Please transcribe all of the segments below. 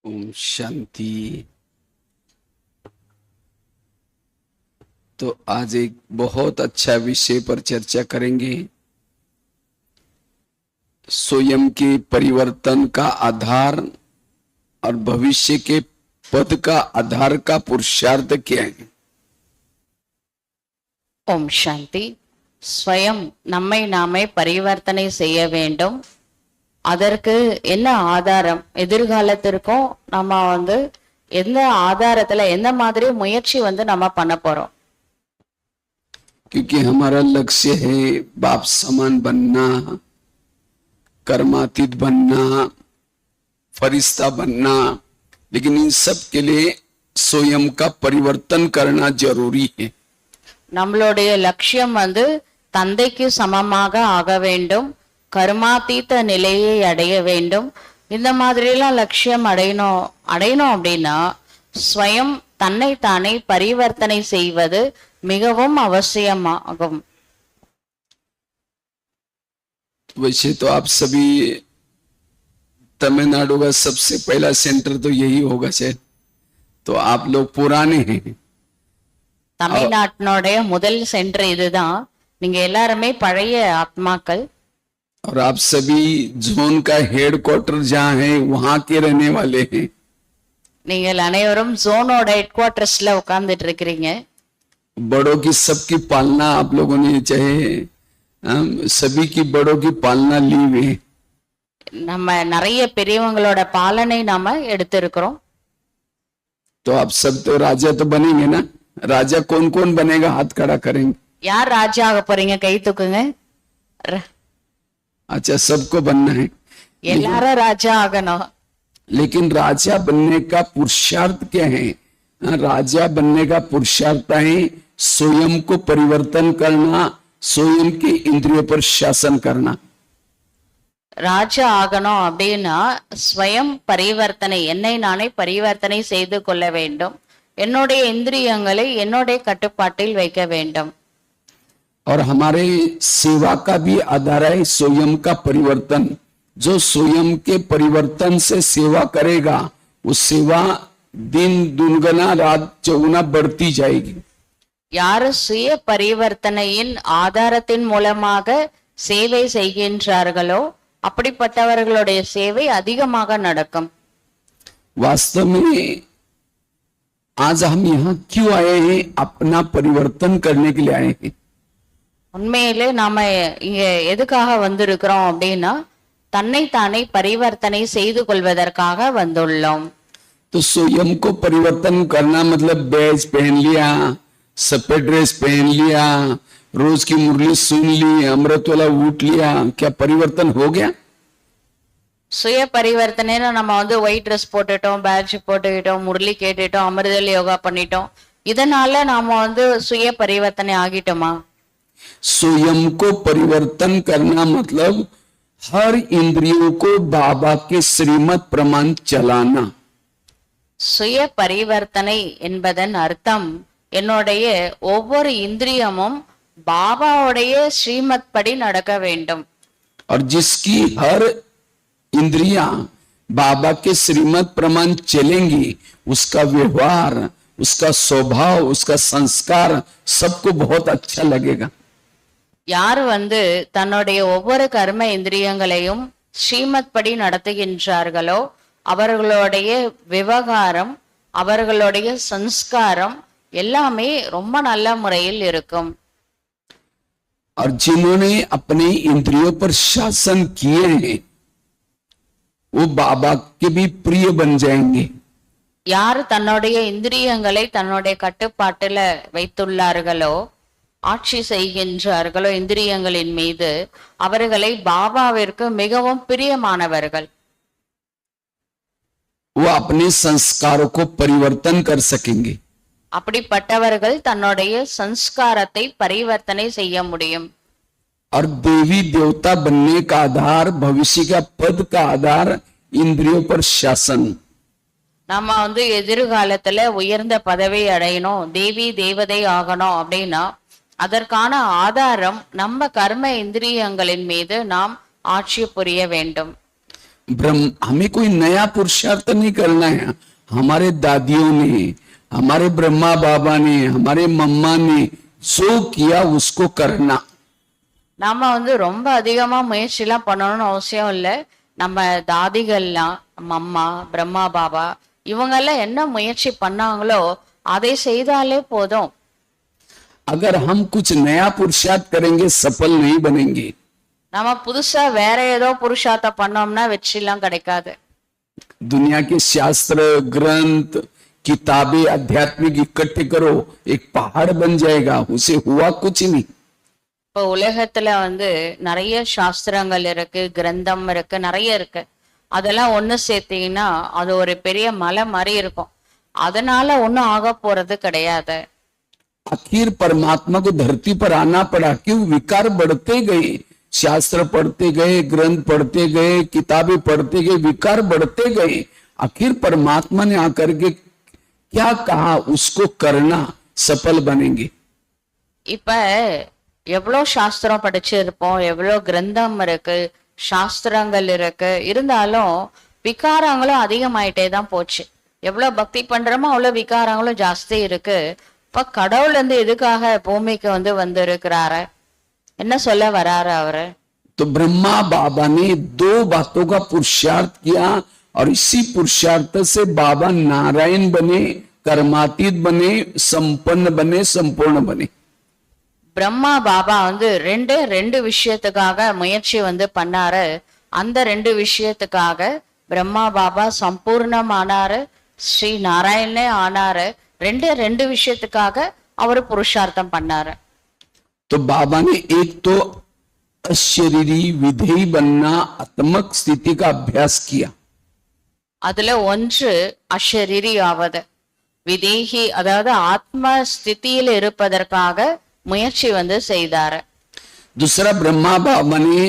ओम शांति। तो आज एक बहुत अच्छा विषय पर चर्चा करेंगे। स्वयं के परिवर्तन का आधार और भविष्य के पद का आधार का पुरुषार्थ क्या है। ஓம் சாந்தி. ஸ்வயம் நம்மை நாமே பரிவர்த்தனை செய்ய வேண்டும். அதற்கு என்ன ஆதாரம், எதிர்காலத்திற்கும் நம்ம எந்த ஆதாரத்துல எந்த மாதிரி முயற்சி நம்ம பண்ண போறோம். क्योंकि हमारा लक्ष्य है बाप समान बनना, कर्मातीत बनना, फरिश्ता बनना, लेकिन इन सब के लिए स्वयं का परिवर्तन करना जरूरी है। நம்மளுடைய லட்சியம் தந்தைக்கு சமமாக ஆக வேண்டும், கர்மாதீத நிலையை அடைய வேண்டும். இந்த மாதிரிலாம் லட்சியம் அடையணும் அப்படின்னா ஸ்வயம் தன்னை தானே பரிவர்த்தனை செய்வது மிகவும் அவசியமாகும். वैसे तो आप सभी तमिलनाडु का सबसे पहला सेंटर तो यही होगा शायद, तो आप लोग पुराने हैं। தமிழ்நாட்டினுடைய முதல் சென்டர் இதுதான். நீங்க எல்லாருமே பழைய ஆத்மாக்கள். और आप सभी जोन का हेडक्वार्टर जहाँ है वहां के रहने वाले हैं। நீங்கள் அனைவரும் ஜோனோட ஹெட் குவார்டர்ஸ்ல உட்கார்ந்துட்டு இருக்கிறீங்க. बड़ों की सबकी पालना आप लोगों ने चाहे सभी की बड़ों की पालना ली हुई। நம்ம நிறைய பெரியவங்களோட பாலனை நாம எடுத்திருக்கிறோம். तो आप सब तो राजा तो बनेंगे ना। राजा कौन कौन बनेगा, हाथ खड़ा करेंगे। யார் ராஜா ஆக போறீங்க, கை தூக்குங்க. अच्छा, सबको बनना है, எல்லாரும் ராஜா ஆகணும். लेकिन राजा बनने का पुरुषार्थ क्या है। राजा बनने का पुरुषार्थ है स्वयं को परिवर्तन करना, स्वयं की इंद्रियों पर शासन करना। ராஜா ஆகணும் அப்படின்னா ஸ்வயம் பரிவர்த்தனை, என்னை நானே பரிவர்த்தனை செய்து கொள்ள வேண்டும், என்னுடைய இந்திரியங்களை என்னுடைய கட்டுப்பாட்டில் வைக்க வேண்டும். और हमारे सेवा का भी आधार है स्वयं का परिवर्तन। जो स्वयं के परिवर्तन से सेवा करेगा वो सेवा दिन दुगना रात चौगुना बढ़ती जाएगी। யாரு சுய பரிவர்த்தனையின் ஆதாரத்தின் மூலமாக சேவை செய்கின்றார்களோ அப்படிப்பட்டவர்களுடைய சேவை அதிகமாக நடக்கும். वास्तव में आज हम यहाँ क्यों आए हैं, अपना परिवर्तन करने के लिए आए हैं। உண்மையிலே நாம இங்க எதுக்காக வந்திருக்கிறோம் அப்படின்னா தன்னை தானே பரிவர்த்தனை செய்து கொள்வதற்காக வந்துள்ளோம். तो स्वयं को परिवर्तन करना मतलब बैज पहन लिया, सफेद ड्रेस पहन लिया, रोज की मुरली सुन ली, अमृत वाला उठ लिया, क्या परिवर्तन हो गया। சுய பரிவர்த்தனைன்னு நம்ம ஒயிட் ட்ரெஸ் போட்டுட்டோம், பேட்ஜ் போட்டுக்கிட்டோம், முரளி கேட்டுட்டோம், அமிர்தல் யோகா பண்ணிட்டோம், இதனால நாம சுய பரிவர்த்தனை ஆகிட்டோமா? स्वयं को परिवर्तन करना मतलब हर इंद्रियों को बाबा के श्रीमत प्रमाण चलाना। சுய பரிவர்த்தனை என்பதன் அர்த்தம் என்னுடைய ஒவ்வொரு இந்திரியமும் பாபாவுடைய ஸ்ரீமத் படி நடக்க வேண்டும். और जिसकी हर इंद्रिया बाबा के श्रीमत प्रमाण चलेंगी उसका व्यवहार, उसका स्वभाव, उसका संस्कार सबको बहुत अच्छा लगेगा। யார் தன்னுடைய ஒவ்வொரு கர்ம இந்திரியங்களையும் ஸ்ரீமத் படி நடத்துகின்றார்களோ அவர்களுடைய விவகாரம், அவர்களுடைய சம்ஸ்காரம் எல்லாமே ரொம்ப நல்ல முறையில் இருக்கும். और जिन्होंने अपने इंद्रियों पर शासन किए हैं वो बाबा के भी प्रिय बन जाएंगे। யார் தன்னுடைய இந்திரியங்களை தன்னுடைய கட்டுப்பாட்டுல வைத்துள்ளார்களோ, ஆட்சி செய்கின்றார்களோ இந்திரியங்களின் மீது, அவர்களை பாபாவிற்கு மிகவும் பிரியமானவர்கள். वो अपने संस्कारों को परिवर्तन कर सकेंगे। அப்படிப்பட்டவர்கள் தன்னுடைய சம்ஸ்காரத்தை பரிவர்த்தனை செய்ய முடியும். और देवी देवता बनने का आधार, भविष्य का पद का आधार इंद्रियों पर शासन। நம்ம எதிர்காலத்துல உயர்ந்த பதவி அடையணும், தேவி தேவதை ஆகணும் அப்படின்னா அதற்கான ஆதாரம் நம்ம கர்ம இந்திரியங்களின் மீது நாம் ஆட்சி புரிய வேண்டும். हमें कोई नया पुरुषार्थ नहीं करना है। हमारे दादियों ने, हमारे ब्रह्मा बाबा ने, हमारे मम्मा ने जो किया उसको करना। நாம வந்து ரொம்ப அதிகமா முயற்சி எல்லாம் பண்ணணும்னு அவசியம் இல்லை. நம்ம தாதிகள்லாம், நம்ம அம்மா, பிரம்மா பாபா இவங்க எல்லாம் என்ன முயற்சி பண்ணாங்களோ அதை செய்தாலே போதும். अगर हम कुछ नया पुरुषार्थ करेंगे सफल नहीं बनेंगे। நம்ம புதுசா வேற ஏதோ புருஷார்த்தம் பண்ணோம்னா வெற்றி எல்லாம் கிடைக்காது. दुनिया के शास्त्र, ग्रंथ, किताबें आध्यात्मिक इकट्ठे करो, एक पहाड़ बन जाएगा, उसे हुआ कुछ नहीं। இப்போ உலகத்துல வந்து நிறைய சாஸ்திரங்கள் இருக்கு, கிரந்தம் இருக்கு, நிறைய இருக்கு. அதெல்லாம் ஒண்ணு சேர்த்தீங்கன்னா அது ஒரு பெரிய மலை மாதிரி இருக்கும். அதனால ஒண்ணும் ஆக போறது கிடையாது. आखिर परमात्मा को धरती पर आना पड़ा, क्यों? विकार बढ़ते गए, शास्त्र पढ़ते गए, ग्रंथ पढ़ते गए, किताबें पढ़ते गए, विकार बढ़ते गए। आखिर परमात्मा ने आकर के क्या कहा, उसको करना, सफल बनेंगे। இப்ப எவ்வளோ சாஸ்திரம் படிச்சிருப்போம், எவ்வளோ கிரந்தம் இருக்கு, சாஸ்திரங்கள் இருக்கு, இருந்தாலும் விகாரங்களும் அதிகமாயிட்டே தான் போச்சு. எவ்வளவு பக்தி பண்றோமோ அவ்வளவு விகாரங்களும் ஜாஸ்தி இருக்கு. இப்ப கடவுள் வந்து எதுக்காக பூமிக்கு வந்து வந்திருக்கிறாரு, என்ன சொல்ல வராரு அவரு? तो ब्रह्मा बाबा ने दो बातों का पुरुषार्थ किया और इसी पुरुषार्थ से बाबा नारायण बने, कर्मातीत बने, संपन्न बने, संपूर्ण बने। பிரம்மா பாபா வந்து ரெண்டு விஷயத்துக்காக முயற்சி வந்து பண்ணாரு. அந்த ரெண்டு விஷயத்துக்காக பிரம்மா பாபா சம்பூர்ணமானாரு, ஸ்ரீ நாராயணனே ஆனாரு. ரெண்டு விஷயத்துக்காக அவரு புருஷார்த்தம் பண்ணாரு. तो बाबा ने एक तो अशरीरी विधेयी बनना, आत्मक स्थिति का अभ्यास किया। அதுல ஒன்று அஷரீரி ஆவது, விதேகி, அதாவது ஆத்ம ஸ்திதியில் இருப்பதற்காக முயற்சி வந்து செய்தாரு. दूसरा, ब्रह्मा बाबा ने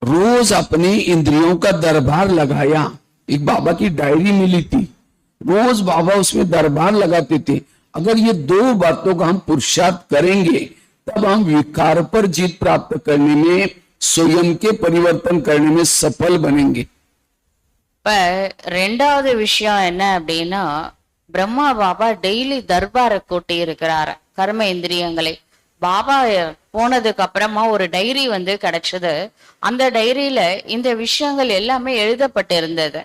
रोज अपनी इंद्रियों का दरबार लगाया। एक बाबा की डायरी मिली थी, रोज बाबा उसमें दरबार लगाते थे। अगर ये दो बातों का हम पुरुषार्थ करेंगे तब हम विकार पर जीत प्राप्त करने में, स्वयं के परिवर्तन करने में सफल बनेंगे। இப்ப ரெண்டாவது விஷயம் என்ன அப்படின்னா, பிரம்மா பாபா டெய்லி தர்பாரை கூட்டி இருக்கிறாரு கர்ம இந்திரியங்களை. பாபா போனதுக்கு அப்புறமா ஒரு டைரி வந்து கிடைச்சது. அந்த டைரியில இந்த விஷயங்கள் எல்லாமே எழுதப்பட்டு இருந்தது.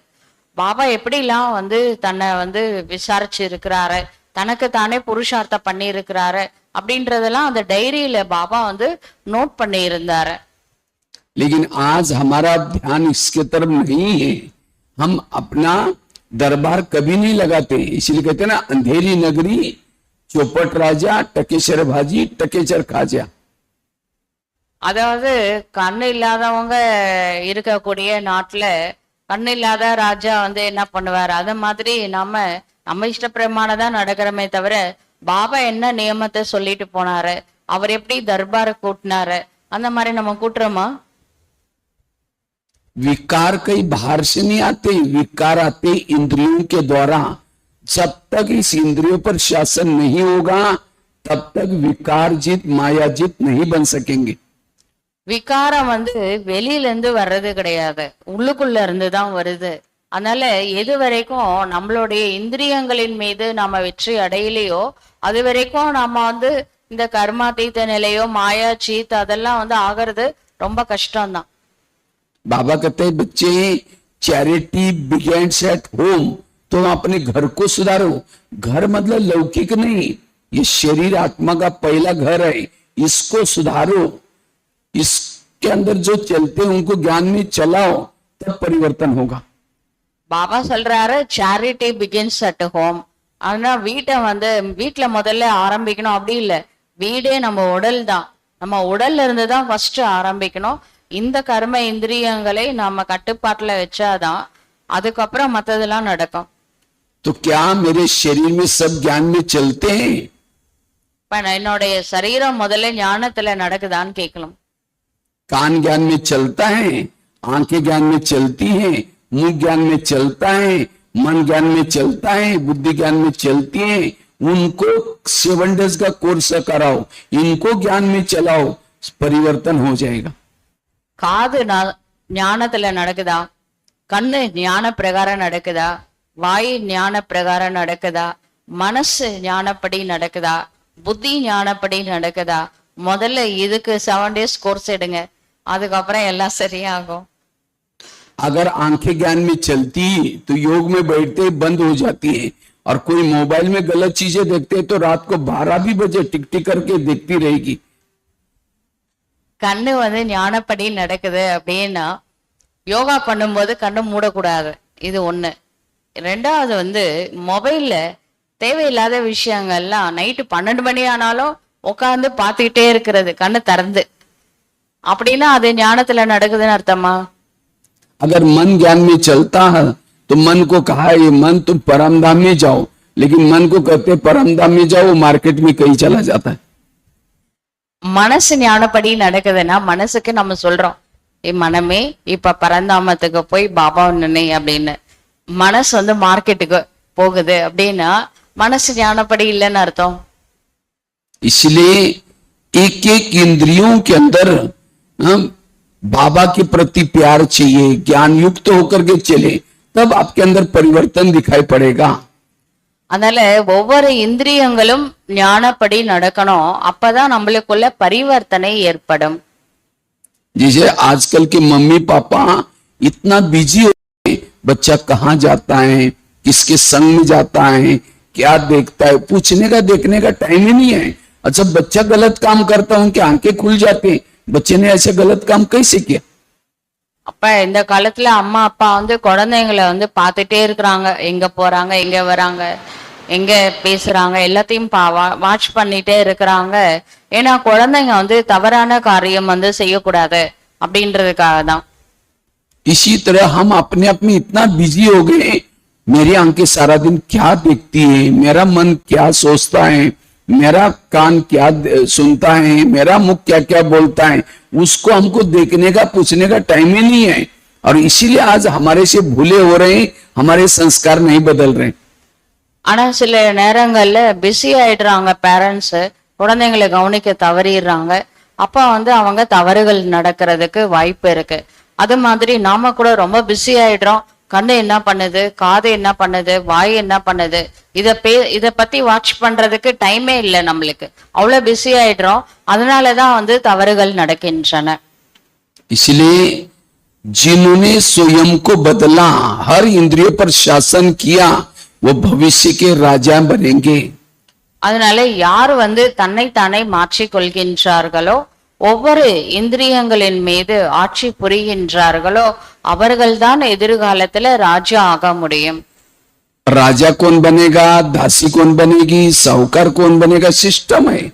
பாபா எப்படிலாம் வந்து தன்னை வந்து விசாரிச்சு இருக்கிறாரு, தனக்கு தானே புருஷார்த்தம் பண்ணி இருக்கிறாரு அப்படின்றதெல்லாம் அந்த டைரியில பாபா வந்து நோட் பண்ணி இருந்தாரு. लेकिन आज हमारा ध्यान इसके तरफ नहीं है। हम अपना दरबार कभी नहीं लगाते, इसलिए कहते हैं ना, अंधेरी नगरी, चौपट राजा, टकेसर भाजी, टकेसर खाजा। அதாவது கண்ணு இல்லாதவங்க இருக்கக்கூடிய நாட்டுல கண்ணு இல்லாத ராஜா வந்து என்ன பண்ணுவார், அது மாதிரி நம்ம இஷ்ட பிரமாணம் நடக்கிறமே தவிர பாபா என்ன நியமத்தை சொல்லிட்டு போனாரு, அவர் எப்படி தர்பாரை கூட்டினாரு, அந்த மாதிரி நம்ம கூட்டுறோமா? विकार कई बाहर से नहीं आते, विकार आते इंद्रियों के द्वारा। जब तक इस इंद्रियों पर शासन नहीं होगा तब तक विकार जीत, माया जीत नहीं बन सकेंगे। விகாரம் வந்து வெளியில இருந்து வர்றது கிடையாது, உள்ளுக்குள்ள இருந்து தான் வருது. அதனால எது வரைக்கும் நம்மளுடைய இந்திரியங்களின் மீது நாம வெற்றி அடையலையோ அது வரைக்கும் நாம வந்து இந்த கர்மாதீத நிலையோ மாயா சீத் அதெல்லாம் வந்து ஆகிறது ரொம்ப கஷ்டம்தான். बाबा कहते हैं, बच्चे चैरिटी बिगेन्स एट होम, तो अपने घर को सुधारो। घर मतलब लौकिक नहीं, ये शरीर आत्मा का पहला घर है, इसको सुधारो। इसके अंदर जो चलते हैं उनको ज्ञान में चलाओ, तब परिवर्तन होगा। பாபா சொல்றாரு சேரிட்டி பிகின்ஸ் அட் ஹோம். ஆனா வீட்டுல முதல்ல ஆரம்பிக்கணும் அப்படி இல்லை, வீடே நம்ம உடல் தான். நம்ம உடல்ல இருந்து தான் ஃபர்ஸ்ட் ஆரம்பிக்கணும். இந்த கர்ம இந்திரியங்களை நாம கட்டுப்பாட்டுல வச்சாதான் அதுக்கப்புறம் மத்ததெல்லாம் நடக்கும். तो क्या मेरे शरीर में सब ज्ञान में चलते हैं? இப்ப என்னுடைய சரீரம் முதல்ல ஞானத்துல நடக்குதான்னு கேட்கலாம். कान ज्ञान में चलता है, आंखें ज्ञान में चलती हैं, मुंह ज्ञान में चलता है, मन ज्ञान में चलता है, बुद्धि ज्ञान में चलती है। उनको 7 days का कोर्स कराओ, इनको ज्ञान में चलाओ, परिवर्तन हो जाएगा। ஞானத்துல நடக்குதா, கண்ணு ஞான பிரகாரம் நடக்குதா, வாய் ஞான பிரகாரம் நடக்குதா, மனசு ஞானப்படி நடக்குதா, புத்தி ஞானப்படி நடக்குதா? முதல்ல இதுக்கு 7 days கோர்ஸ் எடுங்க, அதுக்கப்புறம் எல்லாம் சரியாகும். अगर आंखें ज्ञान में चलती तो योग में बैठते ही बंद हो जाती है, और कोई मोबाइल में गलत चीजें देखते तो रात को 12 भी बजे टिक टिक करके देखती रहेगी. கண்ணு வந்து ஞானப்படி நடக்குது அப்படின்னா யோகா பண்ணும்போது கண்ணு மூடக்கூடாது, இது ஒண்ணு. ரெண்டாவது வந்து மொபைல்ல தேவையில்லாத விஷயங்கள்லாம் நைட்டு 12 மணி ஆனாலும் உட்காந்து பார்த்துக்கிட்டே இருக்கிறது கண்ணு திறந்து, அப்படின்னா அது ஞானத்துல நடக்குதுன்னு அர்த்தமா? अगर मन ज्ञान में चलता है तो मन को कहा ये मन तुम परमधाम में जाओ, लेकिन मन को कहते परमधाम में जाओ, मार्केट में कहीं चला जाता है. மனசு ஞானப்படி நடக்குதுன்னா மனசுக்கு நம்ம சொல்றோம், மனமே இப்ப பரந்தாமத்துக்கு போய் பாபா நினை அப்படின்னு. மனசு வந்து மார்க்கெட்டுக்கு போகுது அப்படின்னா மனசு ஞானப்படி இல்லைன்னு அர்த்தம். इसलिए एक एक इंद्रियों के अंदर बाबा के प्रति प्यार चाहिए, ज्ञान युक्त होकर के चले, तब आपके अंदर परिवर्तन दिखाई पड़ेगा. அதனால ஒவ்வொரு இந்திரியங்களும் ஞானப்படி நடக்கணும், அப்பதான் நம்மளுக்குள்ள பரிவர்த்தனை ஏற்படும். जैसे आजकल के मम्मी पापा इतना बिजी हो गए, बच्चा कहाँ जाता है, किसके संग में जाता है, क्या देखता है, पूछने का देखने का टाइम ही नहीं है. अच्छा बच्चा गलत काम करता है, उनकी आंखें खुल जाती है, बच्चे ने ऐसे गलत काम कैसे किया? அப்ப இந்த காலத்துல அம்மா அப்பா வந்து குழந்தைங்களை வந்து பார்த்துட்டே இருக்கிறாங்க, எங்க போறாங்க, எங்க வராங்க, எங்க பேசுறாங்க, எல்லாத்தையும் வாட்ச் பண்ணிட்டே இருக்கிறாங்க. ஏன்னா குழந்தைங்க வந்து தவறான காரியம் வந்து செய்யக்கூடாது அப்படின்றதுக்காக தான். इसी तरह हम अपने आप में इतना बिजी हो गए, मेरी आंखें सारा दिन क्या देखती है, मेरा मन क्या सोचता है, मेरा कान क्या सुनता है, मेरा मुख क्या क्या बोलता है, उसको हमको देखने का पूछने का टाइम ही नहीं है. और इसीलिए आज हमारे से भूले हो रहे हैं, हमारे संस्कार नहीं बदल रहे. ஆனா சில நேரங்கள்ல பிஸி ஆயிடுறாங்க பேரண்ட்ஸ், குழந்தைங்களை கவனிக்க தவறிடுறாங்க. அப்ப வந்து அவங்க தவறுகள் நடக்கிறதுக்கு வாய்ப்பு இருக்கு. அது மாதிரி நாம கூட ரொம்ப பிஸி ஆயிடுறோம், கண்ணு என்ன பண்ணுது, காது என்ன பண்ணுது, வாய் என்ன பண்ணுது, இத பத்தி வாட்ச் பண்றதுக்கு டைமே இல்லை நம்மளுக்கு, அவ்வளவு பிஸி ஆயிடுறோம். அதனாலதான் வந்து தவறுகள் நடக்கின்றன. इसलिए जिन्होंने स्वयं को बदला, हर इंद्रिय पर शासन किया, वो भविष्य के राजा बनेंगे. அதனால யார் வந்து தன்னை தானே மாற்றிக் கொள்கின்றார்களோ, ஒவ்வொரு இந்திரியங்களின் மீது ஆட்சி புரிகின்றார்களோ, அவர்கள்தான் எதிர்காலத்துல ராஜா ஆக முடியும். राजा कौन बनेगा, दासी कौन बनेगी, साहूकार कौन बनेगा, सिस्टम है.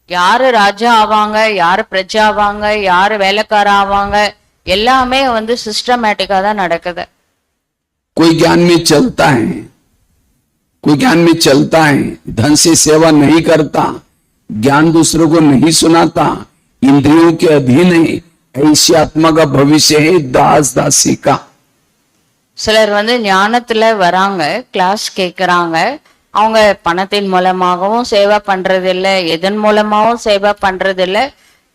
யாரு ராஜா ஆவாங்க, யாரு பிரஜா ஆவாங்க, யாரு வேலைக்கார ஆவாங்க, எல்லாமே வந்து சிஸ்டமேட்டிக்கா தான் நடக்குது. कोई ज्ञान में चलता है, कोई ज्ञान में चलता है, धन से सेवा नहीं करता, ज्ञान दूसरों को नहीं सुनाता, इंद्रियों के अधीन है, ऐसी आत्मा का भविष्य है दास दासी का. சிலர் வந்து ஞானத்துல வராங்க, கிளாஸ் கேட்கறாங்க, அவங்க பணத்தின் மூலமாகவும் சேவை பண்றது இல்லை, எதன் மூலமாகவும் சேவை பண்றது இல்லை.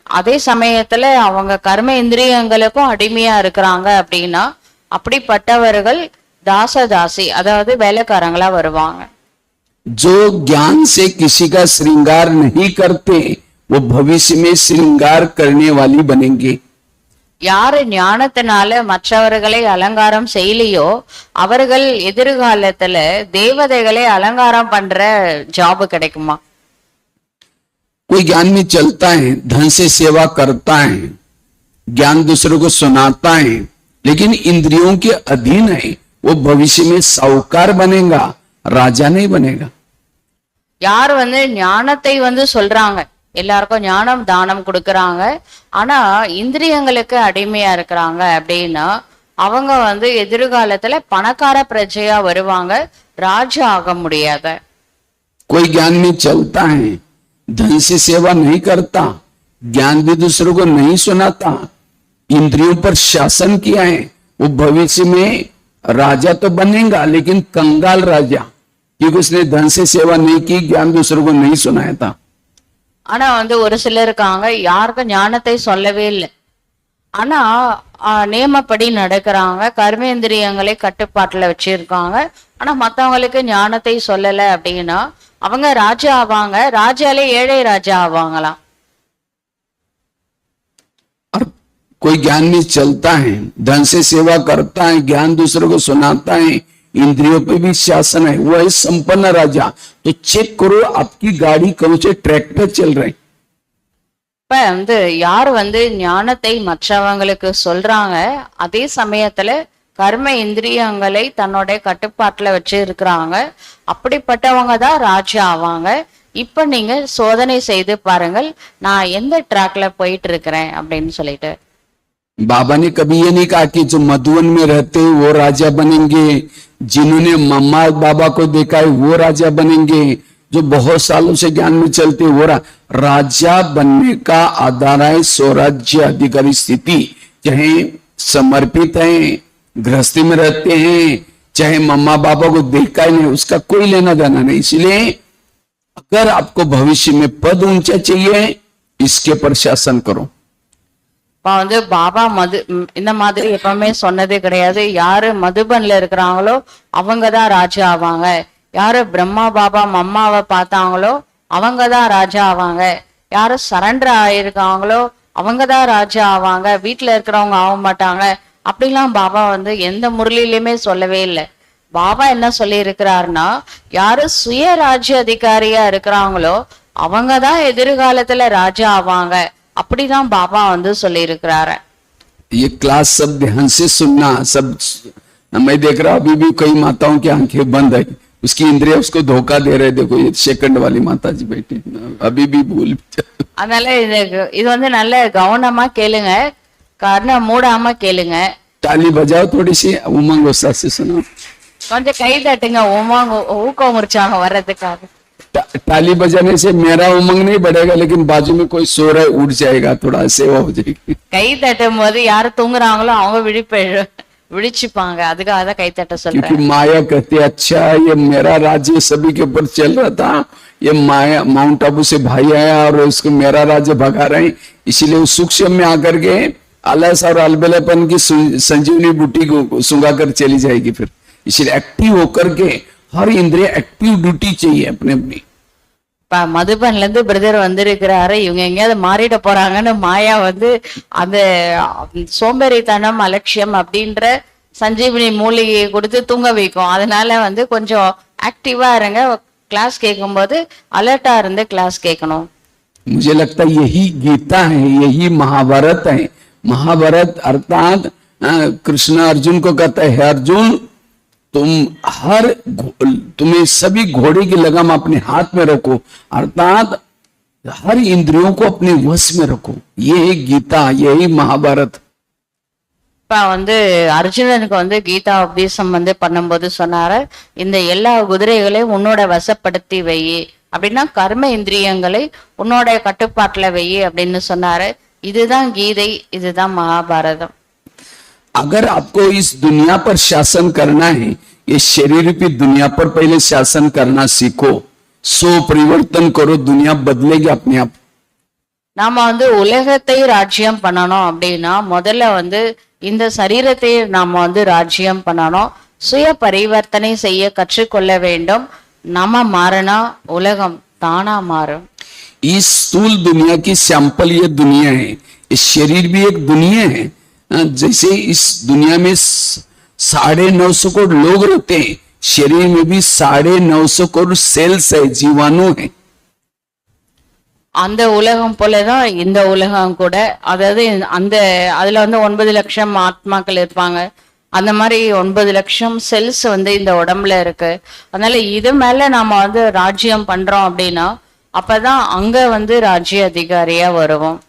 அதே சமயத்துல அவங்க கர்ம இந்திரியங்களுக்கும் அடிமையா இருக்கிறாங்க. அப்படின்னா அப்படிப்பட்டவர்கள் தாசதாசி, அதாவது வேலைக்காரங்களா வருவாங்க. जो ज्ञान से किसी का श्रृंगार नहीं करते, वो भविष्य में श्रृंगार करने वाली बनेंगे. யாரு ஞானத்தினால மற்றவர்களை அலங்காரம் செய்யலையோ, அவர்கள் எதிர்காலத்துல தேவதைகளை அலங்காரம் பண்ற ஜாப் கிடைக்குமா? कोई ज्ञान में चलता है, धन से सेवा करता है, ज्ञान दूसरों को सुनाता है, लेकिन इंद्रियों के अधीन है, वो भविष्य में साहूकार बनेगा, राजा नहीं बनेगा. யார் வந்து ஞானத்தை வந்து சொல்றாங்க, எல்லாருக்கும் ஞானம் தானம் கொடுக்கறாங்க, ஆனா இந்திரியங்களுக்கு அடிமையா இருக்கிறாங்க அப்படின்னா அவங்க வந்து எதிர்காலத்துல பணக்கார பிரஜையா வருவாங்க, ராஜா ஆக முடியாத. कोई ज्ञान में चलता है, धन से सेवा नहीं करता, ज्ञान भी दूसरों को नहीं सुनाता, इंद्रियों पर शासन किया है, वो भविष्य में राजा तो बनेगा, लेकिन कंगाल राजा, क्योंकि उसने धन से सेवा नहीं की, ज्ञान दूसरों को नहीं सुनाया था. ஆனா வந்து ஒரு சிலர் இருக்காங்க, யாருக்கும் ஞானத்தை சொல்லவே இல்லை, ஆனா நியமப்படி நடக்கிறாங்க, கர்மேந்திரியங்களை கட்டுப்பாட்டுல வச்சிருக்காங்க. ஆனா மத்தவங்களுக்கு ஞானத்தை சொல்லல அப்படின்னா அவங்க ராஜா ஆவாங்க, ராஜாலே ஏழை ராஜா ஆவாங்களாம். और कोई ज्ञान में चलता है, धन से सेवा करता है, ज्ञान दूसरे को सुनाता है, इंद्रियों पे भी शासन है, वो है संपन्न राजा। तो चेक करो आपकी गाड़ी कौन से ट्रैक पे चल रहे। இப்ப யார் ஞானத்தை மற்றவங்களுக்கு சொல்றாங்க, அதே சமயத்துல கர்ம இந்திரியங்களை தன்னோட கட்டுப்பாட்டுல வச்சு இருக்கிறாங்க, அப்படிப்பட்டவங்க தான் ராஜா ஆவாங்க. இப்ப நீங்க சோதனை செய்து பாருங்கள், நான் எந்த ட்ராக்ல போயிட்டு இருக்கிறேன் அப்படின்னு சொல்லிட்டு. बाबा ने कभी ये नहीं कहा कि जो मधुवन में रहते हैं वो राजा बनेंगे, जिन्होंने मम्मा बाबा को देखा है वो राजा बनेंगे, जो बहुत सालों से ज्ञान में चलते वो राजा बनने का आधार है स्वराज्य अधिकारी स्थिति। चाहे समर्पित हैं, गृहस्थी में रहते हैं, चाहे मम्मा बाबा को देखा ही नहीं, उसका कोई लेना देना नहीं। इसलिए अगर आपको भविष्य में पद ऊंचा चाहिए, इसके पर शासन करो। பாபா இந்த மாதிரி எப்பவுமே சொன்னதே கிடையாது. யாரு மதுபன்ல இருக்கிறாங்களோ அவங்கதான் ராஜா ஆவாங்க, யாரு பிரம்மா பாபா மம்மாவை பார்த்தாங்களோ அவங்கதான் ராஜா ஆவாங்க, யாரு சரண்டர் ஆயிருக்காங்களோ அவங்கதான் ராஜா ஆவாங்க, வீட்டுல இருக்கிறவங்க ஆக மாட்டாங்க அப்படிலாம் பாபா எந்த முரளிலுமே சொல்லவே இல்லை. பாபா என்ன சொல்லி இருக்கிறாருன்னா, யாரு சுய ராஜ்ய அதிகாரியா இருக்கிறாங்களோ அவங்கதான் எதிர்காலத்துல ராஜா ஆவாங்க, அப்படிதான் பாபா சொல்லி இருக்கிறாரு. ये क्लास सब ध्यान से सुनना। सब मैं देख रहा अभी भी कई माताओं की आंखें बंद है, उसकी इंद्रिय उसको धोखा दे रहे। देखो ये सेकंड वाली माता जी बैठी अभी भी भूल। அதனால இது நல்ல கவனமா கேளுங்க, காரணம் மூடாம கேளுங்க. ताली बजाओ थोड़ी सी, उमंग उत्साह से सुनो। கொஞ்சம் கை தட்டுங்க, ஊக்கம் உற்சாகம் வர்றதுக்காக. ताली बजाने से मेरा उमंग नहीं बढ़ेगा, लेकिन बाजू में कोई सो रहा है उठ जाएगा, थोड़ा सेवा हो जाएगी। கை தட்டும் போது யாரு தூங்குறாங்களோ அவங்க விழிச்சுப்பாங்க, அதுக்காக தான் கை தட்ட சொல்றேன். क्योंकि माया कहती है अच्छा ये मेरा राज्य सभी के ऊपर चल रहा था, ये माया माउंट आबू से भाई आया और उसको मेरा राज्य भगा रहे हैं, इसीलिए उस सूक्ष्म में आकर के आलस और अलबेलापन की संजीवनी बूटी को सुंगा कर चली जाएगी। फिर इसलिए एक्टिव होकर के हर इंद्रिय एक्टिव ड्यूटी चाहिए अपने अपनी। மதுபன்ல இருந்து பிரதர் வந்திருக்கிறாரு, இவங்க எங்கேயாவது மாறிட போறாங்கன்னு மாயா அந்த சோம்பேறித்தனம் அலட்சியம் அப்படின்ற சஞ்சீவனி மூலிகையை கொடுத்து தூங்க வைக்கும். அதனால கொஞ்சம் ஆக்டிவா இருங்க, கிளாஸ் கேட்கும் போது அலர்ட்டா இருந்து கிளாஸ் கேட்கணும். मुझे लगता है यही गीता है, यही महाभारत है। महाभारत अर्थात कृष्ण अर्जुन को कहता है, हे अर्जुन तुम्हें सभी घोड़े की लगाम अपने हाथ में रखो, अर्थात हर इंद्रियों को अपने वश में रखो। ये है गीता, यही महाभारत। இப்ப அர்ஜுனனுக்கு கீதா உபதேசம் பண்ணும்போது சொன்னாரு, இந்த எல்லா குதிரைகளையும் உன்னோட வசப்படுத்தி வை, அப்படின்னா கர்ம இந்திரியங்களை உன்னோட கட்டுப்பாட்டுல வை அப்படின்னு சொன்னாரு. இதுதான் கீதை, இதுதான் மகாபாரதம். अगर आपको इस दुनिया पर शासन करना है, ये शरीर की दुनिया पर पहले शासन करना सीखो, सो परिवर्तन करो, दुनिया बदलेगी अपने आप। நாம உலகத்தை ராஜ்யம் பண்ணணும் அப்படின்னா முதல்ல இந்த சரீரத்தை நாம ராஜ்யம் பண்ணணும், சுய பரிவர்த்தனை செய்ய கற்றுக்கொள்ள வேண்டும். நம்ம மாறினா உலகம் தானா மாறும். इस स्थूल दुनिया की सैंपल ये दुनिया है, इस शरीर भी एक दुनिया है। जैसे इस दुनिया में 950 करोड़ लोग रहते हैं, शरीर में भी 950 करोड़ सेल्स है, जीवाणु है। அந்த உலகம் போலதான் இந்த உலகம் கூட, அதாவது அதுல 9 லட்சம் ஆத்மாக்கள் இருப்பாங்க, அந்த மாதிரி 9 லட்சம் செல்ஸ் இந்த உடம்புல இருக்கு. அதனால இது மேல நாம ராஜ்யம் பண்றோம் அப்படின்னா அப்பதான் அங்க ராஜ்ய அதிகாரியா வருவோம்.